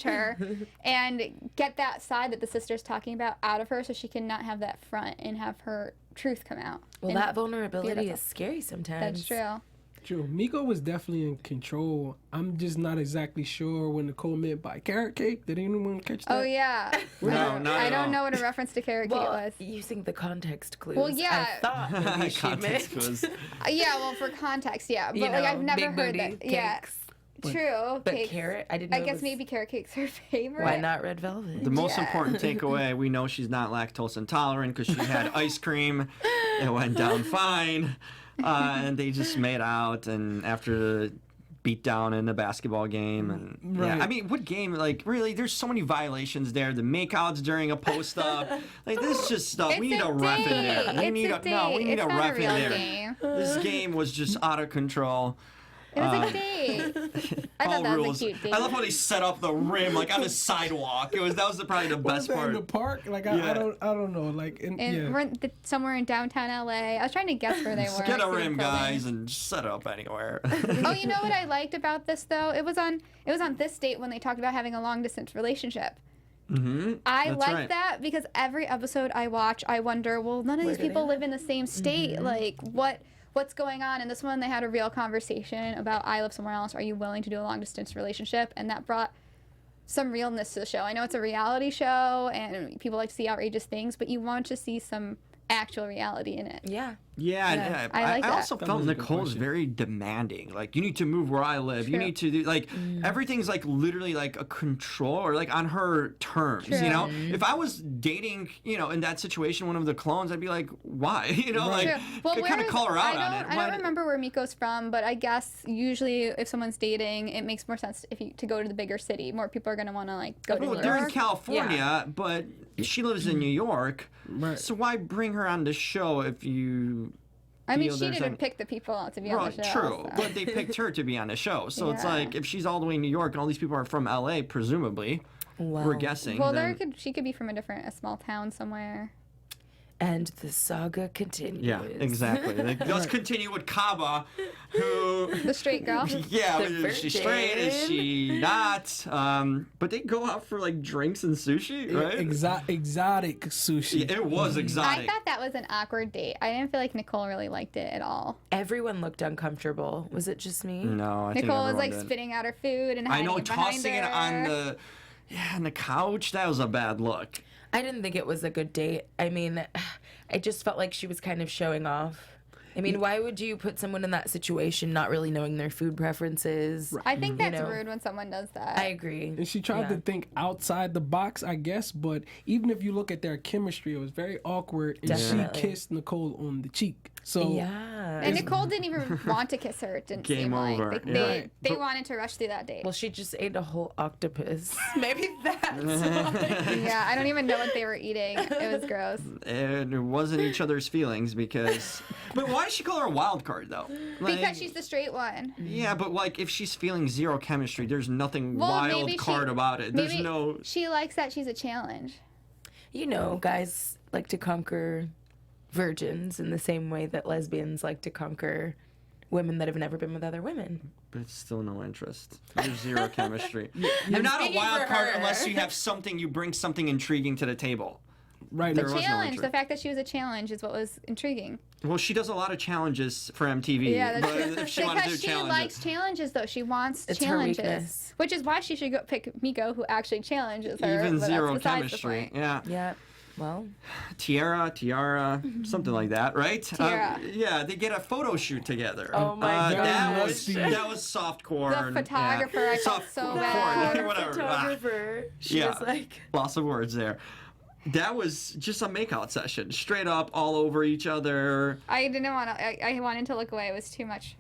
S4: her, and get that side that the sister's talking about out of her so she can not have that front and have her truth come out.
S3: Well,
S4: And
S3: that vulnerability
S4: beautiful.
S3: is scary sometimes.
S4: That's true.
S5: True. Miko was definitely in control. I'm just not exactly sure when Nicole meant by carrot cake. Did anyone catch that?
S4: Oh yeah.
S1: No, not
S4: I
S1: at
S4: don't
S1: all.
S4: know what a reference to carrot cake
S3: Well,
S4: was.
S3: using the context clues.
S4: Well, yeah.
S3: I thought maybe she
S1: Context
S3: meant,
S1: was.
S4: Yeah, well, for context, yeah. But
S3: you know,
S4: I've never
S3: big
S4: heard
S3: booty
S4: that. Yeah,
S3: cakes.
S4: true.
S3: But
S4: cakes.
S3: carrot, I didn't know
S4: I
S3: it
S4: guess
S3: was-
S4: maybe carrot cake's her favorite.
S3: Why not red velvet?
S1: The most
S4: Yeah.
S1: important takeaway, we know she's not lactose intolerant because she had ice cream. It went down fine. And they just made out, and after the beat down in the basketball game. And
S5: Right.
S1: yeah, I mean, what game? Like, really, there's so many violations there. The makeouts during a post up. Like, this is just stuff. We need a ref in there.
S4: It's
S1: We need
S4: a date.
S1: we need
S4: It's
S1: a
S4: not
S1: ref
S4: a real
S1: in there.
S4: game.
S1: This game was just out of control.
S4: It was a date. I
S1: All
S4: thought that
S1: rules.
S4: was a cute date.
S1: I love how they set up the rim like on the sidewalk. That was probably the
S5: Was
S1: best
S5: that in
S1: part.
S5: the park? Like
S1: Yeah.
S5: I don't know. Like
S4: And
S5: yeah.
S4: we're somewhere in downtown LA. I was trying to guess where they were.
S1: Just get a
S4: I see
S1: rim,
S4: the building.
S1: guys, and just set it up anywhere.
S4: Oh, you know what I liked about this though? It was on this date when they talked about having a long distance relationship. I
S1: That's
S4: like
S1: right.
S4: that because every episode I watch, I wonder, well, none of
S3: Where
S4: these
S3: do they
S4: people
S3: live?
S4: live in the same state. Like, what's going on? And this one, they had a real conversation about I live somewhere else. Are you willing to do a long distance relationship? And that brought some realness to the show. I know it's a reality show and people like to see outrageous things, but you want to see some actual reality in it.
S3: Yeah.
S1: Yeah,
S4: I like
S1: I
S4: that.
S1: also
S5: That
S1: felt
S5: was a good
S1: Nicole's
S5: question.
S1: very demanding. Like, you need to move where I live. You
S4: True.
S1: need to do, like, everything's, like, literally, like, a control or, like, on her terms, you know? If I was dating, you know, in that situation, one of the clones, I'd be like, why? You know,
S5: Right.
S1: like,
S4: True. Well,
S1: kind
S4: where
S1: of
S4: is-
S1: call her out
S4: I
S1: on it.
S4: don't remember where Miko's from, but I guess usually if someone's dating, it makes more sense to go to the bigger city. More people are going to want to, like, go to
S1: Well,
S4: New
S1: they're in
S4: York.
S1: California, but she lives in New York.
S5: Right.
S1: So why bring her on the show if you...
S4: I mean,
S1: feel
S4: she
S1: there's
S4: didn't
S1: any-
S4: pick the people to be
S1: Well,
S4: on the show.
S1: true,
S4: so.
S1: but they picked her to be on the show. So it's
S4: Yeah.
S1: like, if she's all the way in New York and all these people are from LA, presumably, we're
S3: Wow.
S1: guessing.
S4: Well,
S1: then,
S4: she could be from a small town somewhere.
S3: And the saga continues.
S1: yeah, exactly. Like, let's continue with Kaba, who,
S4: The straight girl.
S1: yeah,
S3: The
S1: is she straight? Is she not? But they go out for like drinks and sushi, right?
S5: Exotic sushi.
S1: Yeah, it was
S4: I
S1: exotic.
S4: thought that was an awkward date. I didn't feel like Nicole really liked it at all.
S3: Everyone looked uncomfortable. Was it just me?
S1: No, I think
S4: Nicole was
S1: everyone
S4: like
S1: did.
S4: spitting out her food and
S1: I
S4: hiding
S1: know,
S4: it behind
S1: tossing
S4: her.
S1: it on the couch. That was a bad look.
S3: I didn't think it was a good date. I mean, I just felt like she was kind of showing off. I mean, why would you put someone in that situation not really knowing their food preferences?
S4: I think that's
S3: know.
S4: rude when someone does that.
S3: I agree.
S5: And she tried to think outside the box, I guess. But even if you look at their chemistry, it was very awkward. And
S3: Definitely.
S5: she kissed Nicole on the cheek. So
S3: Yeah.
S4: And Nicole didn't even want to kiss her. It didn't
S1: Game
S4: seem
S1: over,
S4: like
S1: yeah.
S4: they
S1: But-
S4: wanted to rush through that date.
S3: Well, she just ate a whole octopus. Maybe that's why.
S4: Yeah, I don't even know what they were eating. It was gross.
S1: And it wasn't each other's feelings because. But why does she call her a wild card though? Like,
S4: Because she's the straight one.
S1: Yeah, but like if she's feeling zero chemistry, there's nothing
S4: Well,
S1: wild
S4: maybe
S1: card about it. There's
S4: maybe
S1: no.
S4: She likes that she's a challenge.
S3: You know, guys like to conquer virgins in the same way that lesbians like to conquer women that have never been with other women.
S1: But it's still no interest. There's zero chemistry. You're not a
S3: Speaking
S1: wild
S3: for
S1: card
S3: her.
S1: unless you have something. You bring something intriguing to the table.
S5: right
S1: There
S5: now,
S1: was no
S4: Challenge.
S1: interest.
S4: The fact that she was a challenge is what was intriguing.
S1: Well, she does a lot of challenges for MTV.
S4: Yeah, that's
S1: but
S4: true.
S1: if she wanted to do
S4: Because she
S1: challenges,
S4: likes challenges, though. She wants
S3: It's her
S4: challenges.
S3: weakness.
S4: Which is why she should go pick Miko, who actually challenges her.
S1: even
S4: but that's
S1: zero
S4: besides the
S1: chemistry.
S4: point.
S1: Yeah.
S3: Yeah. Well,
S1: Tiara, something like that, right?
S4: Tiara.
S1: Yeah, they get a photo shoot together.
S3: Oh my
S5: God.
S1: That was
S5: Musty.
S1: that was soft corn.
S4: The photographer, I felt
S1: Soft
S4: so
S1: corn,
S4: bad.
S1: whatever.
S3: photographer. She
S1: Yeah.
S3: was like,
S1: Lots of words there. That was just a makeout session, straight up, all over each other.
S4: I didn't want to. I wanted to look away. It was too much.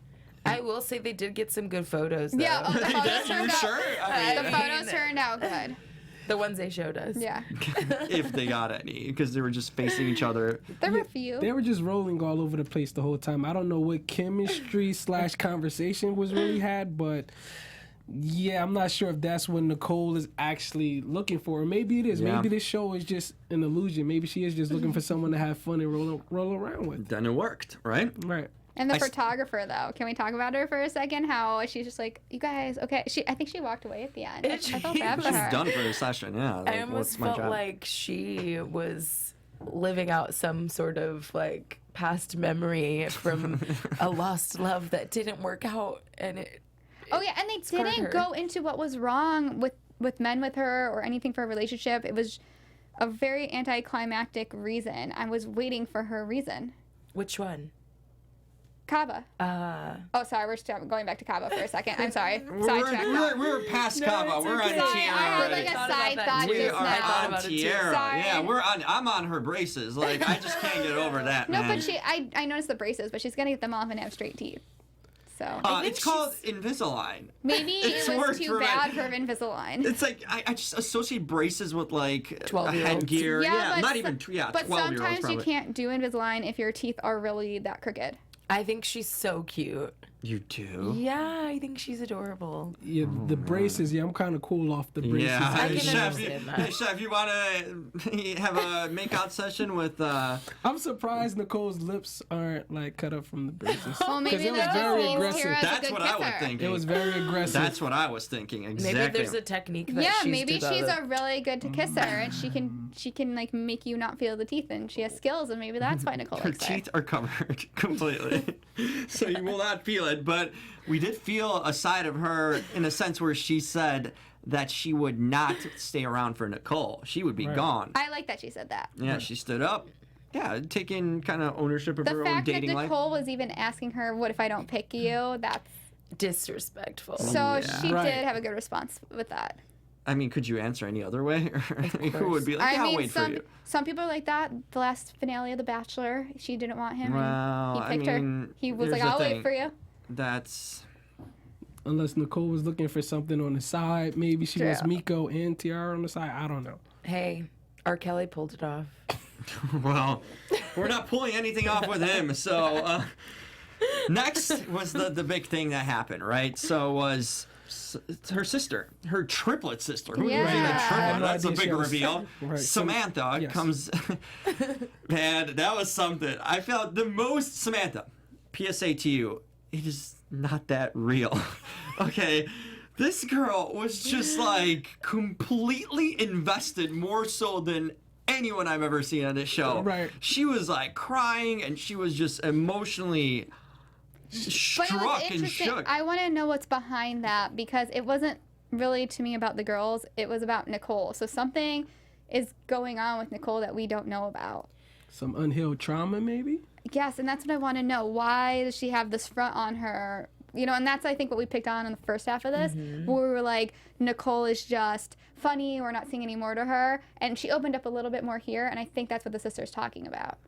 S3: I will say they did get some good photos. Though.
S4: Yeah, oh, the photos
S1: You
S4: turned out.
S1: sure? I
S4: The
S1: mean,
S4: photos turned out good.
S3: The ones they showed us.
S4: Yeah,
S1: if they got any, because they were just facing each other.
S4: there were a few.
S5: they were just rolling all over the place the whole time. I don't know what chemistry / conversation was really had, but yeah, I'm not sure if that's what Nicole is actually looking for. Or maybe it is.
S1: Yeah.
S5: Maybe this show is just an illusion. Maybe she is just looking for someone to have fun and roll around with.
S1: Then it worked, right?
S5: Right.
S4: And the
S1: I s-
S4: photographer, though, can we talk about her for a second? How she's just like, you guys, okay. I think she walked away at the end. I felt bad for
S1: She's
S4: her.
S1: done for the session, yeah.
S3: I
S1: Like,
S3: almost
S1: what's my
S3: felt
S1: job?
S3: like she was living out some sort of like past memory from a lost love that didn't work out, and it.
S4: Oh yeah, and they
S3: scarred
S4: didn't
S3: her.
S4: go into what was wrong with men with her or anything for a relationship. It was a very anticlimactic reason. I was waiting for her reason.
S3: Which one?
S4: Kaba. Oh, sorry, we're still going back to Kaba for a second. I'm sorry. Sidetracked.
S1: We're past Kaba. We're on
S3: okay.
S4: Sorry,
S1: Tiara.
S4: I had like
S1: already.
S4: a
S3: thought
S4: side
S3: about that
S4: thought
S3: too.
S1: We
S4: just
S1: are
S3: I thought
S1: on
S3: about it too.
S1: Tiara.
S4: Sorry.
S1: Yeah, I'm on her braces. Like I just can't get over that.
S4: No,
S1: man.
S4: but I noticed the braces, but she's gonna get them off and have straight teeth. So
S1: It's called Invisalign.
S4: maybe
S1: it's
S4: it was
S1: worked
S4: too
S1: for
S4: bad
S1: me.
S4: for Invisalign.
S1: It's like I just associate braces with like a
S3: 12-year-olds.
S1: headgear. Yeah,
S4: but
S1: not
S4: so-
S1: even
S4: But
S1: 12-year-olds
S4: sometimes you
S1: probably.
S4: can't do Invisalign if your teeth are really that crooked.
S3: I think she's so cute.
S1: You do?
S3: Yeah, I think she's adorable.
S5: Yeah, the braces. Yeah, I'm kind of cool off the braces.
S1: Yeah,
S3: I can
S1: Chef,
S3: understand that.
S1: hey, Chef, you want to have a makeout session with?
S5: I'm surprised Nicole's lips aren't like cut up from the braces.
S4: Well, maybe
S5: 'Cause it was
S4: that
S5: very
S4: means
S5: aggressive.
S4: Tara's a
S1: That's
S4: good
S1: what
S4: kisser.
S1: I would think.
S5: It was very aggressive.
S1: That's what I was thinking. Exactly.
S3: Maybe there's a technique that
S4: Yeah,
S3: she's
S4: maybe she's
S3: developed.
S4: a really good kisser, and she can like make you not feel the teeth, and she has skills, and maybe that's why Nicole
S1: Her
S4: likes her.
S1: teeth are covered completely, so you will not feel it. But we did feel a side of her in a sense where she said that she would not stay around for Nicole. She would be
S5: Right.
S1: gone.
S4: I like that she said that.
S1: Yeah, she stood up. Yeah, taking kind of ownership of
S4: The
S1: her own
S4: fact that
S1: dating life.
S4: Nicole was even asking her, "What if I don't pick you?" That's
S3: disrespectful.
S4: so
S1: Yeah.
S4: she
S5: Right.
S4: did have a good response with that.
S1: I mean, could you answer any other way? Who would be like, yeah,
S4: I
S1: I'll
S4: mean,
S1: wait for you?
S4: some people are like that. The last finale of The Bachelor, she didn't want him,
S1: Well,
S4: and he picked
S1: I
S4: her.
S1: mean,
S4: He was
S1: here's
S4: like,
S1: the
S4: "I'll
S1: thing.
S4: wait for you."
S1: That's
S5: Unless Nicole was looking for something on the side. Maybe she wants
S4: True.
S5: Miko and Tiara on the side. I don't know.
S3: Hey, R. Kelly pulled it off.
S1: well, we're not pulling anything off with him. So next was the big thing that happened, right? So was her sister, her triplet sister. Who
S4: Yeah.
S1: was even
S4: I
S1: a
S4: had
S1: triplet?
S5: no
S1: That's a
S5: idea
S1: big
S5: she was-
S1: reveal.
S5: Right.
S1: Samantha
S5: Yes.
S1: comes. Man, that was something. I felt the most Samantha. PSA to you. It is not that real. Okay. This girl was just like completely invested, more so than anyone I've ever seen on this show.
S5: Right.
S1: She was like crying and she was just emotionally
S4: But it was
S1: struck and
S4: interesting.
S1: shook.
S4: I want to know what's behind that because it wasn't really to me about the girls. It was about Nicole. So something is going on with Nicole that we don't know about.
S5: Some unhealed trauma, maybe?
S4: Yes, and that's what I want to know. Why does she have this front on her? You know, and that's, I think, what we picked on in the first half of this, where we were like, Nicole is just funny. We're not seeing any more to her. And she opened up a little bit more here, and I think that's what the sister's talking about.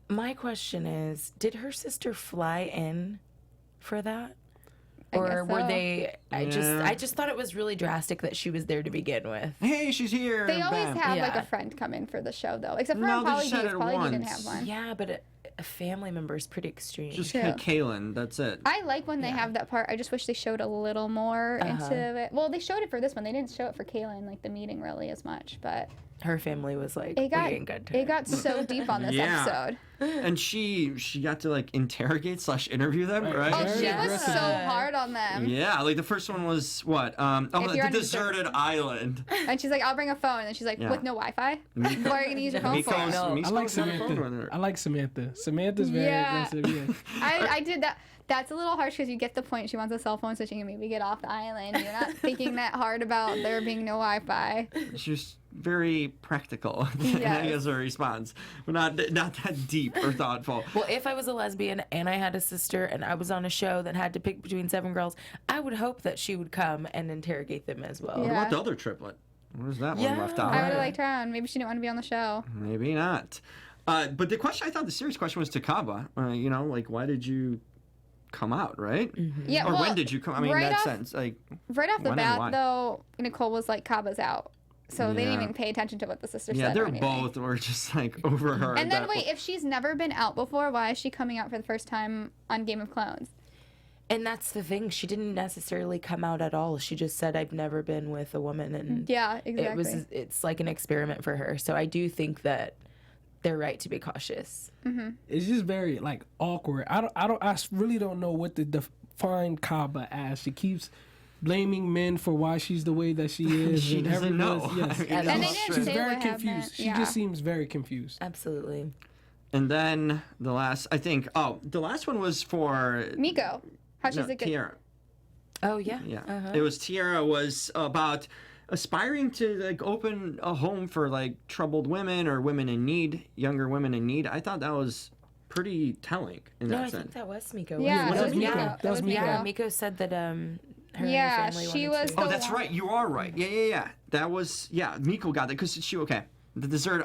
S3: My question is, did her sister fly in for that?
S4: I
S3: Or
S4: guess
S3: were
S4: so.
S3: they
S1: Yeah.
S3: I just thought it was really drastic that she was there to begin with.
S1: Hey, she's here.
S4: They always
S1: bam.
S4: have, like,
S3: Yeah.
S4: a friend come in for the show, though. Except for
S1: No,
S4: on
S1: they
S4: Polly
S1: just had
S4: Days.
S1: it
S4: Polly didn't
S1: once.
S4: have one.
S3: Yeah, but a family member is pretty extreme.
S1: Just
S4: True.
S1: Kaylin, that's it.
S4: I like when they have that part. I just wish they showed a little more into it. Well, they showed it for this one. They didn't show it for Kaylin, like the meeting really as much. But
S3: Her family was like,
S4: it got
S3: we ain't good to
S4: it got so deep on this
S1: Yeah.
S4: episode.
S1: And she got to like interrogate / interview them, right?
S4: Oh,
S5: Very
S4: she was
S5: aggressive.
S4: so hard on them.
S1: Yeah, like the first one was what?
S4: If you're
S1: The
S4: on a
S1: deserted island.
S4: And she's like, "I'll bring a phone," and she's like,
S1: Yeah.
S4: "With no Wi-Fi? What are you gonna use your phone for?"
S1: Miko's,
S3: No.
S1: Miko's
S5: I like
S1: had a phone with
S5: Samantha.
S1: her.
S5: I like Samantha. Samantha's very
S4: Yeah.
S5: aggressive, yeah.
S4: I did that. That's a little harsh because you get the point. She wants a cell phone so she can maybe get off the island. You're not thinking that hard about there being no Wi-Fi.
S1: She's very practical. I
S4: Yes.
S1: guess her response, but not that deep or thoughtful.
S3: Well, if I was a lesbian and I had a sister and I was on a show that had to pick between 7 girls, I would hope that she would come and interrogate them as well.
S1: What
S4: Yeah.
S1: about the other triplet? Where's that
S3: Yeah.
S1: one left out?
S4: I would have liked her on. Maybe she didn't want to be on the show.
S1: Maybe not. But the question, I thought the serious question was to Kaba. You know, like, why did you come out, right?
S4: Yeah.
S1: Or
S4: well,
S1: when did you come? I mean,
S4: right
S1: that
S4: off-
S1: sense, like,
S4: Right off the
S1: when and why?
S4: bat, though, Nicole was like, "Kaba's out," so they didn't
S1: Yeah.
S4: even pay attention to what the sister
S1: yeah,
S4: said. or
S1: they're
S4: anything.
S1: both were just like over her.
S4: And
S1: at
S4: then
S1: that
S4: wait,
S1: point.
S4: if she's never been out before, why is she coming out for the first time on Game of Clones?
S3: And that's the thing. She didn't necessarily come out at all. She just said, I've never been with a woman. And
S4: Yeah, exactly.
S3: it's like an experiment for her. So I do think that they're right to be cautious.
S5: It's just very like awkward. I really don't know what to define Kaba as. She keeps blaming men for why she's the way that she is.
S1: She
S5: and
S1: doesn't
S5: everyone's-
S1: know.
S5: Yes.
S1: I mean,
S3: And
S1: that's
S4: they
S1: all
S4: didn't
S1: true.
S5: She's
S4: say
S5: very
S4: what
S5: confused.
S4: happened.
S5: She
S4: Yeah.
S5: just seems very confused.
S3: Absolutely.
S1: And then the last one was for
S4: Miko. How she's a good.
S1: Tiara.
S3: Oh yeah.
S1: Yeah. It was Tiara was about aspiring to like open a home for like troubled women or women in need, younger women in need. I thought that was pretty telling in
S3: No,
S1: that
S3: I
S1: sense.
S3: think that was Miko.
S4: Yeah,
S5: Was
S4: it
S5: it
S4: was
S5: Miko?
S4: Miko.
S5: That
S4: It
S5: was
S4: was
S5: Miko.
S3: Yeah, Miko said that her and
S4: Yeah,
S3: her family
S4: she
S3: wanted
S4: was
S3: to.
S4: the
S1: Oh, that's
S4: one-
S1: right. You are right. Yeah. That was Miko got that because the dessert.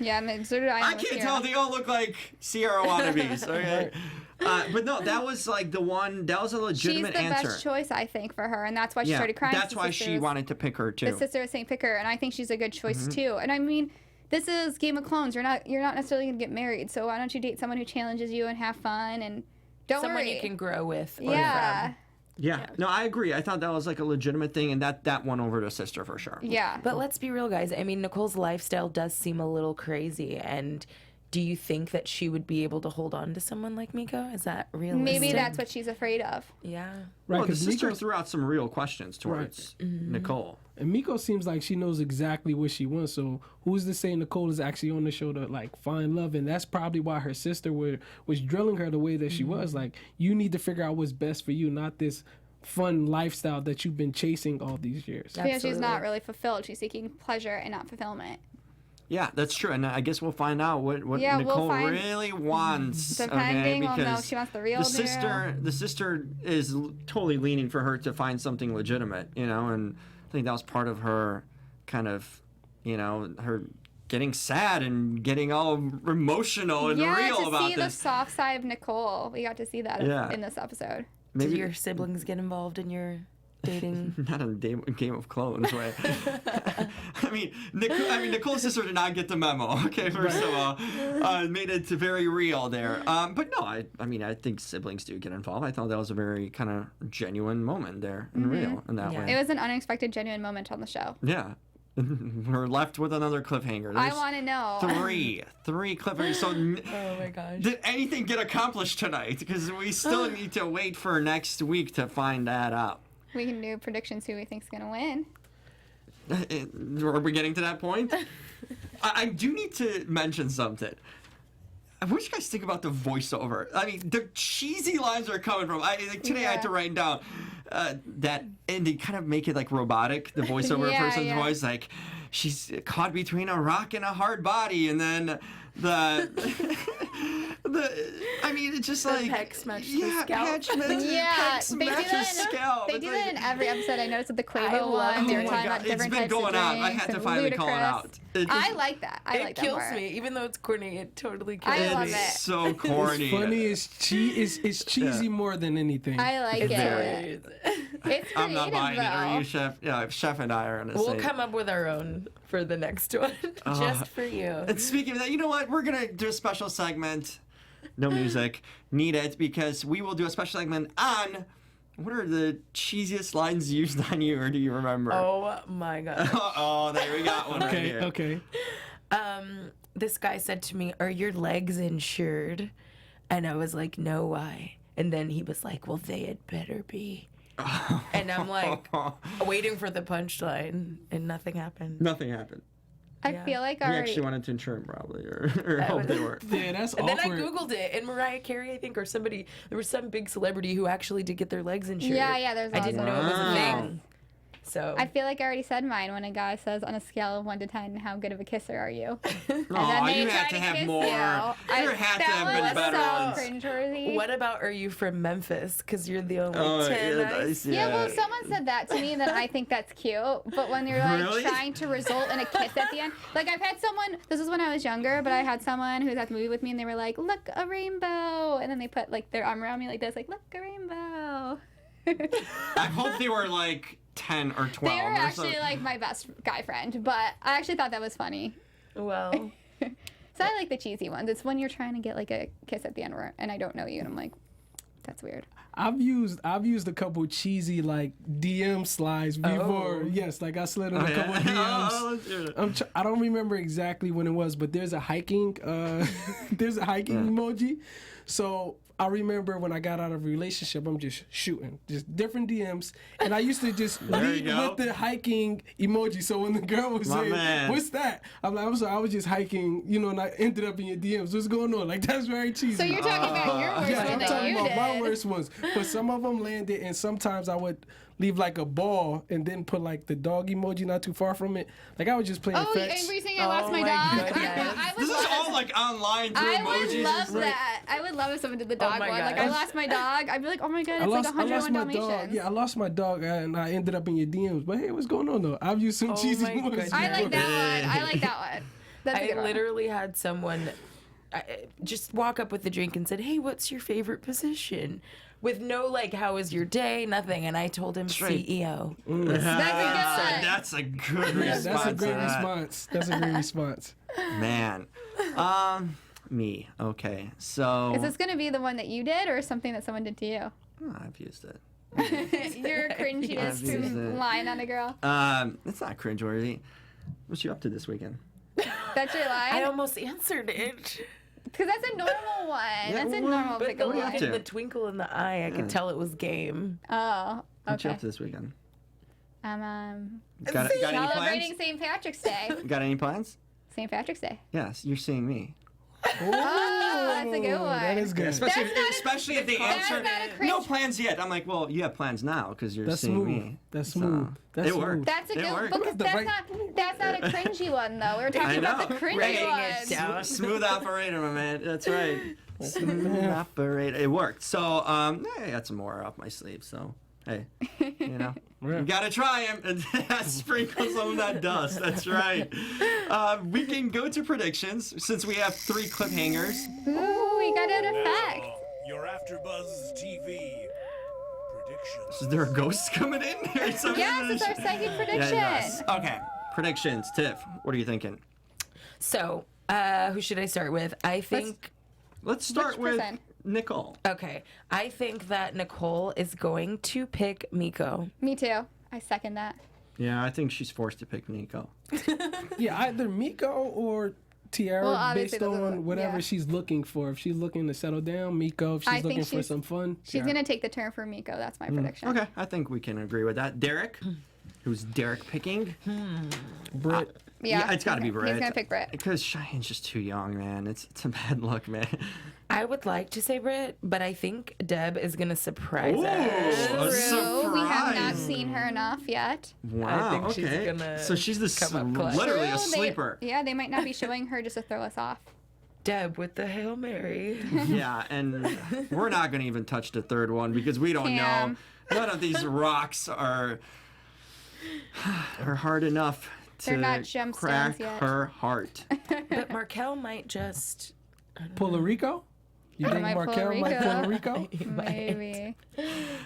S4: Yeah, Deserted Island.
S1: I
S4: with
S1: can't
S4: Sierra.
S1: tell. They all look like Sierra wannabes. Okay. But no, that was like the one. That was a
S4: She's
S1: legitimate
S4: the
S1: answer.
S4: best choice, I think, for her, and that's why she started crying.
S1: That's
S4: The
S1: why
S4: sister
S1: she
S4: was-
S1: wanted to pick her too.
S4: The sister was saying pick her, and I think she's a good choice
S1: Mm-hmm.
S4: too. And I mean, this is Game of Clones. You're not necessarily gonna get married, so why don't you date someone who challenges you and have fun and don't
S3: Someone
S4: worry.
S3: you can grow with. or
S4: Yeah.
S3: from.
S1: Yeah. No, I agree. I thought that was like a legitimate thing, and that won over the sister for sure.
S4: Yeah.
S3: But let's be real, guys. I mean, Nicole's lifestyle does seem a little crazy. And do you think that she would be able to hold on to someone like Miko? Is that realistic?
S4: Maybe that's what she's afraid of.
S3: Yeah.
S5: Right,
S1: Well, the
S5: 'cause
S1: sister
S5: Miko,
S1: threw out some real questions towards Nicole.
S5: and Miko seems like she knows exactly what she wants. So who's to say Nicole is actually on the show to like find love? And that's probably why her sister was drilling her the way that she was. Like, you need to figure out what's best for you, not this fun lifestyle that you've been chasing all these years.
S3: Yeah.
S4: Because she's not
S3: Absolutely.
S4: really fulfilled. She's seeking pleasure and not fulfillment.
S1: Yeah, that's true, and I guess we'll find out what
S4: Yeah, we'll
S1: Nicole
S4: find-
S1: really wants.
S4: Depending,
S1: okay?
S4: we'll know
S1: Because
S4: if she wants the real
S1: the sister is totally leaning for her to find something legitimate, and I think that was part of her kind of, her getting sad and getting all emotional and
S4: Yeah,
S1: real
S4: to
S1: about
S4: see the
S1: this.
S4: soft side of Nicole. We got to see that
S1: Yeah.
S4: in this episode.
S3: Did your siblings get involved in your dating?
S1: Not in a Game of Clones way. I mean, Nicole's sister did not get the memo. Okay, first of all, made it very real there. But no, I think siblings do get involved. I thought that was a very kind of genuine moment there and real in that
S3: Yeah.
S1: way.
S4: It was an unexpected, genuine moment on the show.
S1: Yeah, we're left with another cliffhanger.
S4: I
S1: There's
S4: want to know.
S1: three cliffhangers. So.
S3: Oh my gosh.
S1: Did anything get accomplished tonight? Because we still need to wait for next week to find that out.
S4: We can do predictions who we think's gonna win.
S1: Are we getting to that point? I do need to mention something. What do you guys think about the voiceover? I mean, the cheesy lines are coming from. Today I had to write down that, and they kind of make it like robotic. The voiceover
S4: Yeah,
S1: person's
S4: yeah.
S1: voice, like she's caught between a rock and a hard body, and then I mean, it's just like
S3: peck smash the
S1: yeah,
S3: scalp.
S1: peck smash
S4: Yeah,
S1: the
S4: they do that.
S1: scalp.
S4: They
S1: It's
S4: do
S1: like-
S4: that in every episode. I noticed with the
S3: I
S4: Quavo
S3: love
S4: one. They were
S3: it.
S4: talking about
S1: It's
S4: different
S1: been
S4: types
S1: going
S4: of
S1: out. I
S4: drinks
S1: had to
S4: and
S1: finally call it
S4: ludicrous.
S1: out. It
S4: I
S1: just-
S4: like that. I like
S3: It
S4: that
S3: kills
S4: part.
S3: me, even though it's corny. It totally kills
S4: I
S3: me.
S4: love
S1: It's
S4: it.
S1: so corny.
S5: It's funny. It's cheesy more than anything.
S4: I like it.
S1: Very.
S4: It's
S1: I'm not
S4: creative,
S1: buying it. Are you,
S4: though.
S1: Chef? Yeah, Chef and I are gonna
S3: We'll
S1: say.
S3: come up with our own for the next one, just for you.
S1: And speaking of that, you know what? We're gonna do a special segment. No music needed because we will do a special segment on what are the cheesiest lines used on you, or do you remember?
S3: Oh my god.
S1: Oh, there we got one right
S5: Okay,
S1: here.
S5: okay.
S3: This guy said to me, "Are your legs insured?" And I was like, "No, why?" And then he was like, "Well, they had better be." And I'm like, waiting for the punchline, and nothing happened.
S1: Nothing happened.
S4: I
S3: Yeah.
S4: feel like
S1: He
S4: already.
S1: actually wanted to insure him probably, or hope they were.
S5: Yeah, that's
S3: And then I
S5: awkward.
S3: googled it, and Mariah Carey, I think, or somebody, there was some big celebrity who actually did get their legs insured.
S4: Yeah, there's
S3: I
S4: lots
S3: didn't
S4: of
S3: know it was a
S1: Wow.
S3: thing. So
S4: I feel like I already said mine when a guy says on a scale of 1 to 10, how good of a kisser are you?
S1: Oh,
S4: they
S1: you
S4: try
S1: had to have
S4: kiss
S1: more.
S4: you.
S1: There had to have been
S4: That
S1: better
S4: was
S1: ones.
S4: so cringeworthy.
S3: what about are you from Memphis? Because you're the only
S1: Oh,
S3: 10
S1: yeah,
S3: I
S1: nice,
S3: see.
S4: Yeah, well, someone said that to me, and then I think that's cute. But when you're like
S1: Really?
S4: trying to result in a kiss at the end, like I've had someone. This was when I was younger, but I had someone who was at the movie with me, and they were like, "Look, a rainbow," and then they put like their arm around me like this, like, "Look, a rainbow."
S1: I hope they were like 10 or 12.
S4: They were
S1: or
S4: actually
S1: something.
S4: like my best guy friend, but I actually thought that was funny.
S3: Well,
S4: So I like the cheesy ones. It's when you're trying to get like a kiss at the end, and I don't know you, and I'm like, that's weird.
S5: I've used a couple cheesy like DM slides before.
S3: Oh.
S5: Yes, like I slid in
S1: Oh,
S5: a
S1: yeah.
S5: couple DMs.
S1: Oh, let's hear it.
S5: I don't remember exactly when it was, but there's a hiking emoji. So I remember when I got out of a relationship, I'm just shooting, just different DMs. And I used to just lead with the hiking emoji. So when the girl was saying, what's that? I'm like, I'm sorry, I was just hiking, you know, and I ended up in your DMs. What's going on? Like, that's very cheesy.
S4: So you're talking about your worst one
S5: I'm
S4: that
S5: talking
S4: you
S5: about
S4: did.
S5: my worst ones. But some of them landed, and sometimes I would leave like a ball and then put like the dog emoji not too far from it. Like I was just playing
S4: Oh,
S5: fetch.
S4: and were you saying I lost my dog?
S3: goodness.
S4: I would
S1: This is all like online through
S4: I
S1: emojis.
S4: would love that. I would love if someone did the dog
S3: my
S4: one. Like,
S3: gosh.
S4: I lost my dog. I'd be like, oh my god,
S5: I
S4: it's
S5: lost,
S4: like
S5: I lost
S4: 101
S5: my dog.
S4: Dalmatians.
S5: Yeah, I lost my dog and I ended up in your DMs. But hey, what's going on though? I've used some cheesy
S3: my
S5: ones.
S3: goodness.
S4: I like
S5: before.
S4: that one. I like that one. That's a
S3: I
S4: good one.
S3: literally had someone just walk up with a drink and said, "Hey, what's your favorite position?" With no like, "How was your day?" Nothing, and I told him CEO.
S4: That's a good one.
S1: That's a good response.
S5: That's a great
S1: to that.
S5: response. That's a great response.
S1: Man. Me. Okay. So
S4: Is this going to be the one that you did or something that someone did to you?
S1: Oh, I've used it.
S4: Your cringiest
S1: I've used it.
S4: line on a girl.
S1: It's not cringeworthy. What you up to this weekend?
S4: That's your
S3: I
S4: line?
S3: almost answered it,
S4: Because that's a normal one. That's a normal
S3: but the
S4: pickup
S1: what are you
S3: look
S1: up
S4: line.
S1: to?
S3: and the twinkle in the eye, I could tell it was game.
S4: Oh,
S1: What you
S4: okay.
S1: up to this weekend? Got any
S4: Celebrating
S1: plans?
S4: St. Patrick's Day.
S1: Got any plans?
S4: St. Patrick's Day.
S1: Yes, you're seeing me.
S4: Oh, that's a good one.
S5: That is good.
S1: Especially,
S4: That's not a-
S1: especially if they
S4: that's
S1: answer
S4: not a cringe-
S1: no plans yet. I'm like, well, you have plans now because you're
S5: That's
S1: seeing
S5: smooth.
S1: me.
S5: That's
S1: So,
S5: smooth. That's
S1: it
S5: smooth.
S1: worked.
S4: That's a
S1: It
S4: good one.
S1: worked.
S4: Because
S5: The
S4: that's not a cringy one, though. We were talking about the cringy
S3: Writing it
S4: ones.
S3: down.
S1: Smooth operator, my man. That's right. Smooth operator. It worked. So, I got some more up my sleeve. So, hey, you know, you gotta try them and sprinkle some of that dust. That's right. We can go to predictions since we have 3 cliffhangers.
S4: Ooh, we got an effect.
S6: Your AfterBuzz TV predictions.
S1: Is there a ghost coming in or something?
S4: Yes, it's our second prediction.
S1: Yes. Okay. Predictions. Tiff, what are you thinking?
S3: So, who should I start with? I think.
S1: Let's start
S4: Which
S1: with
S4: person?
S1: Nicole.
S3: Okay, I think that Nicole is going to pick Miko.
S4: Me too. I second that.
S1: Yeah, I think she's forced to pick Nico.
S5: Yeah, either Miko or Tiara,
S4: Well, obviously
S5: based
S4: those are
S5: on
S4: the-
S5: whatever
S4: yeah.
S5: she's looking for. If she's looking to settle down, Miko. If
S4: I
S5: she's
S4: think
S5: looking for
S4: she's-
S5: some fun,
S4: She's
S5: Tiara.
S4: going to take the turn for Miko. That's my prediction.
S1: Okay, I think we can agree with that. Derrick, who's Derrick picking?
S5: Britt.
S4: Yeah,
S1: it's got to be
S4: he's
S1: Brett.
S4: going to pick Brett.
S1: Because Cheyenne's just too young, man. It's a bad look, man.
S3: I would like to say Britt, but I think Deb is going to surprise
S1: Ooh,
S3: us.
S1: a
S4: True. We have not
S1: surprise.
S4: seen her enough yet.
S1: Wow.
S3: think she's
S1: okay.
S3: gonna
S1: So she's
S3: come up clutch.
S1: literally
S4: True,
S1: a sleeper.
S4: They might not be showing her just to throw us off.
S3: Deb with the Hail Mary.
S1: Yeah, and we're not going to even touch the third one because we don't know.
S4: Cam.
S1: None of these rocks are hard enough to
S4: They're not gemstones
S1: crack
S4: yet.
S1: her heart.
S3: But Markel might just.
S5: Puerto Rico? You think
S4: might
S5: Markel
S4: Puerto
S5: might
S4: Rico.
S5: Puerto Rico?
S4: Maybe.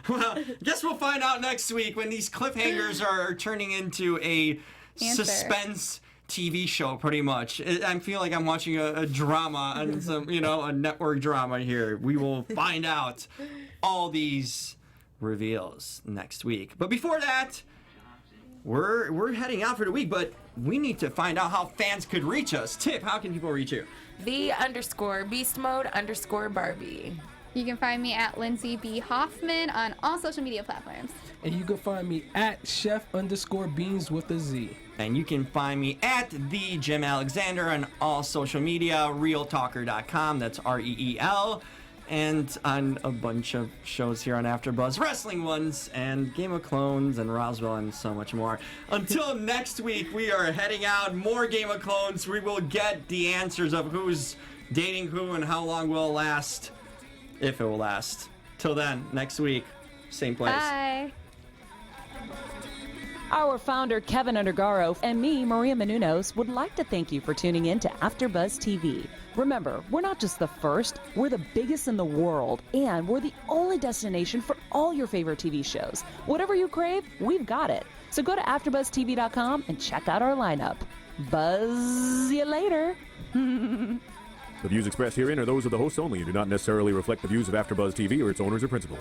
S1: Well, guess we'll find out next week when these cliffhangers are turning into a
S4: Answer.
S1: suspense TV show, pretty much. I feel like I'm watching a drama and some, a network drama here. We will find out all these reveals next week. But before that, we're heading out for the week, but we need to find out how fans could reach us. Tiff, how can people reach you?
S3: _BeastMode_Barbie.
S4: You can find me at Lindsay B. Hoffman on all social media platforms.
S5: And you can find me at chef_Beanz with a Z.
S1: And you can find me at the Jim Alexander on all social media, realtalker.com, that's REEL, and on a bunch of shows here on AfterBuzz, wrestling ones, and Game of Clones, and Roswell, and so much more. Until next week, we are heading out, more Game of Clones. We will get the answers of who's dating who and how long will it last, if it will last. Till then, next week, same place.
S4: Bye.
S2: Our founder, Keven Undergaro, and me, Maria Menounos, would like to thank you for tuning in to AfterBuzz TV. Remember, we're not just the first, we're the biggest in the world, and we're the only destination for all your favorite TV shows. Whatever you crave, we've got it. So go to AfterBuzzTV.com and check out our lineup. Buzz you later.
S7: The views expressed herein are those of the hosts only and do not necessarily reflect the views of AfterBuzz TV or its owners or principals.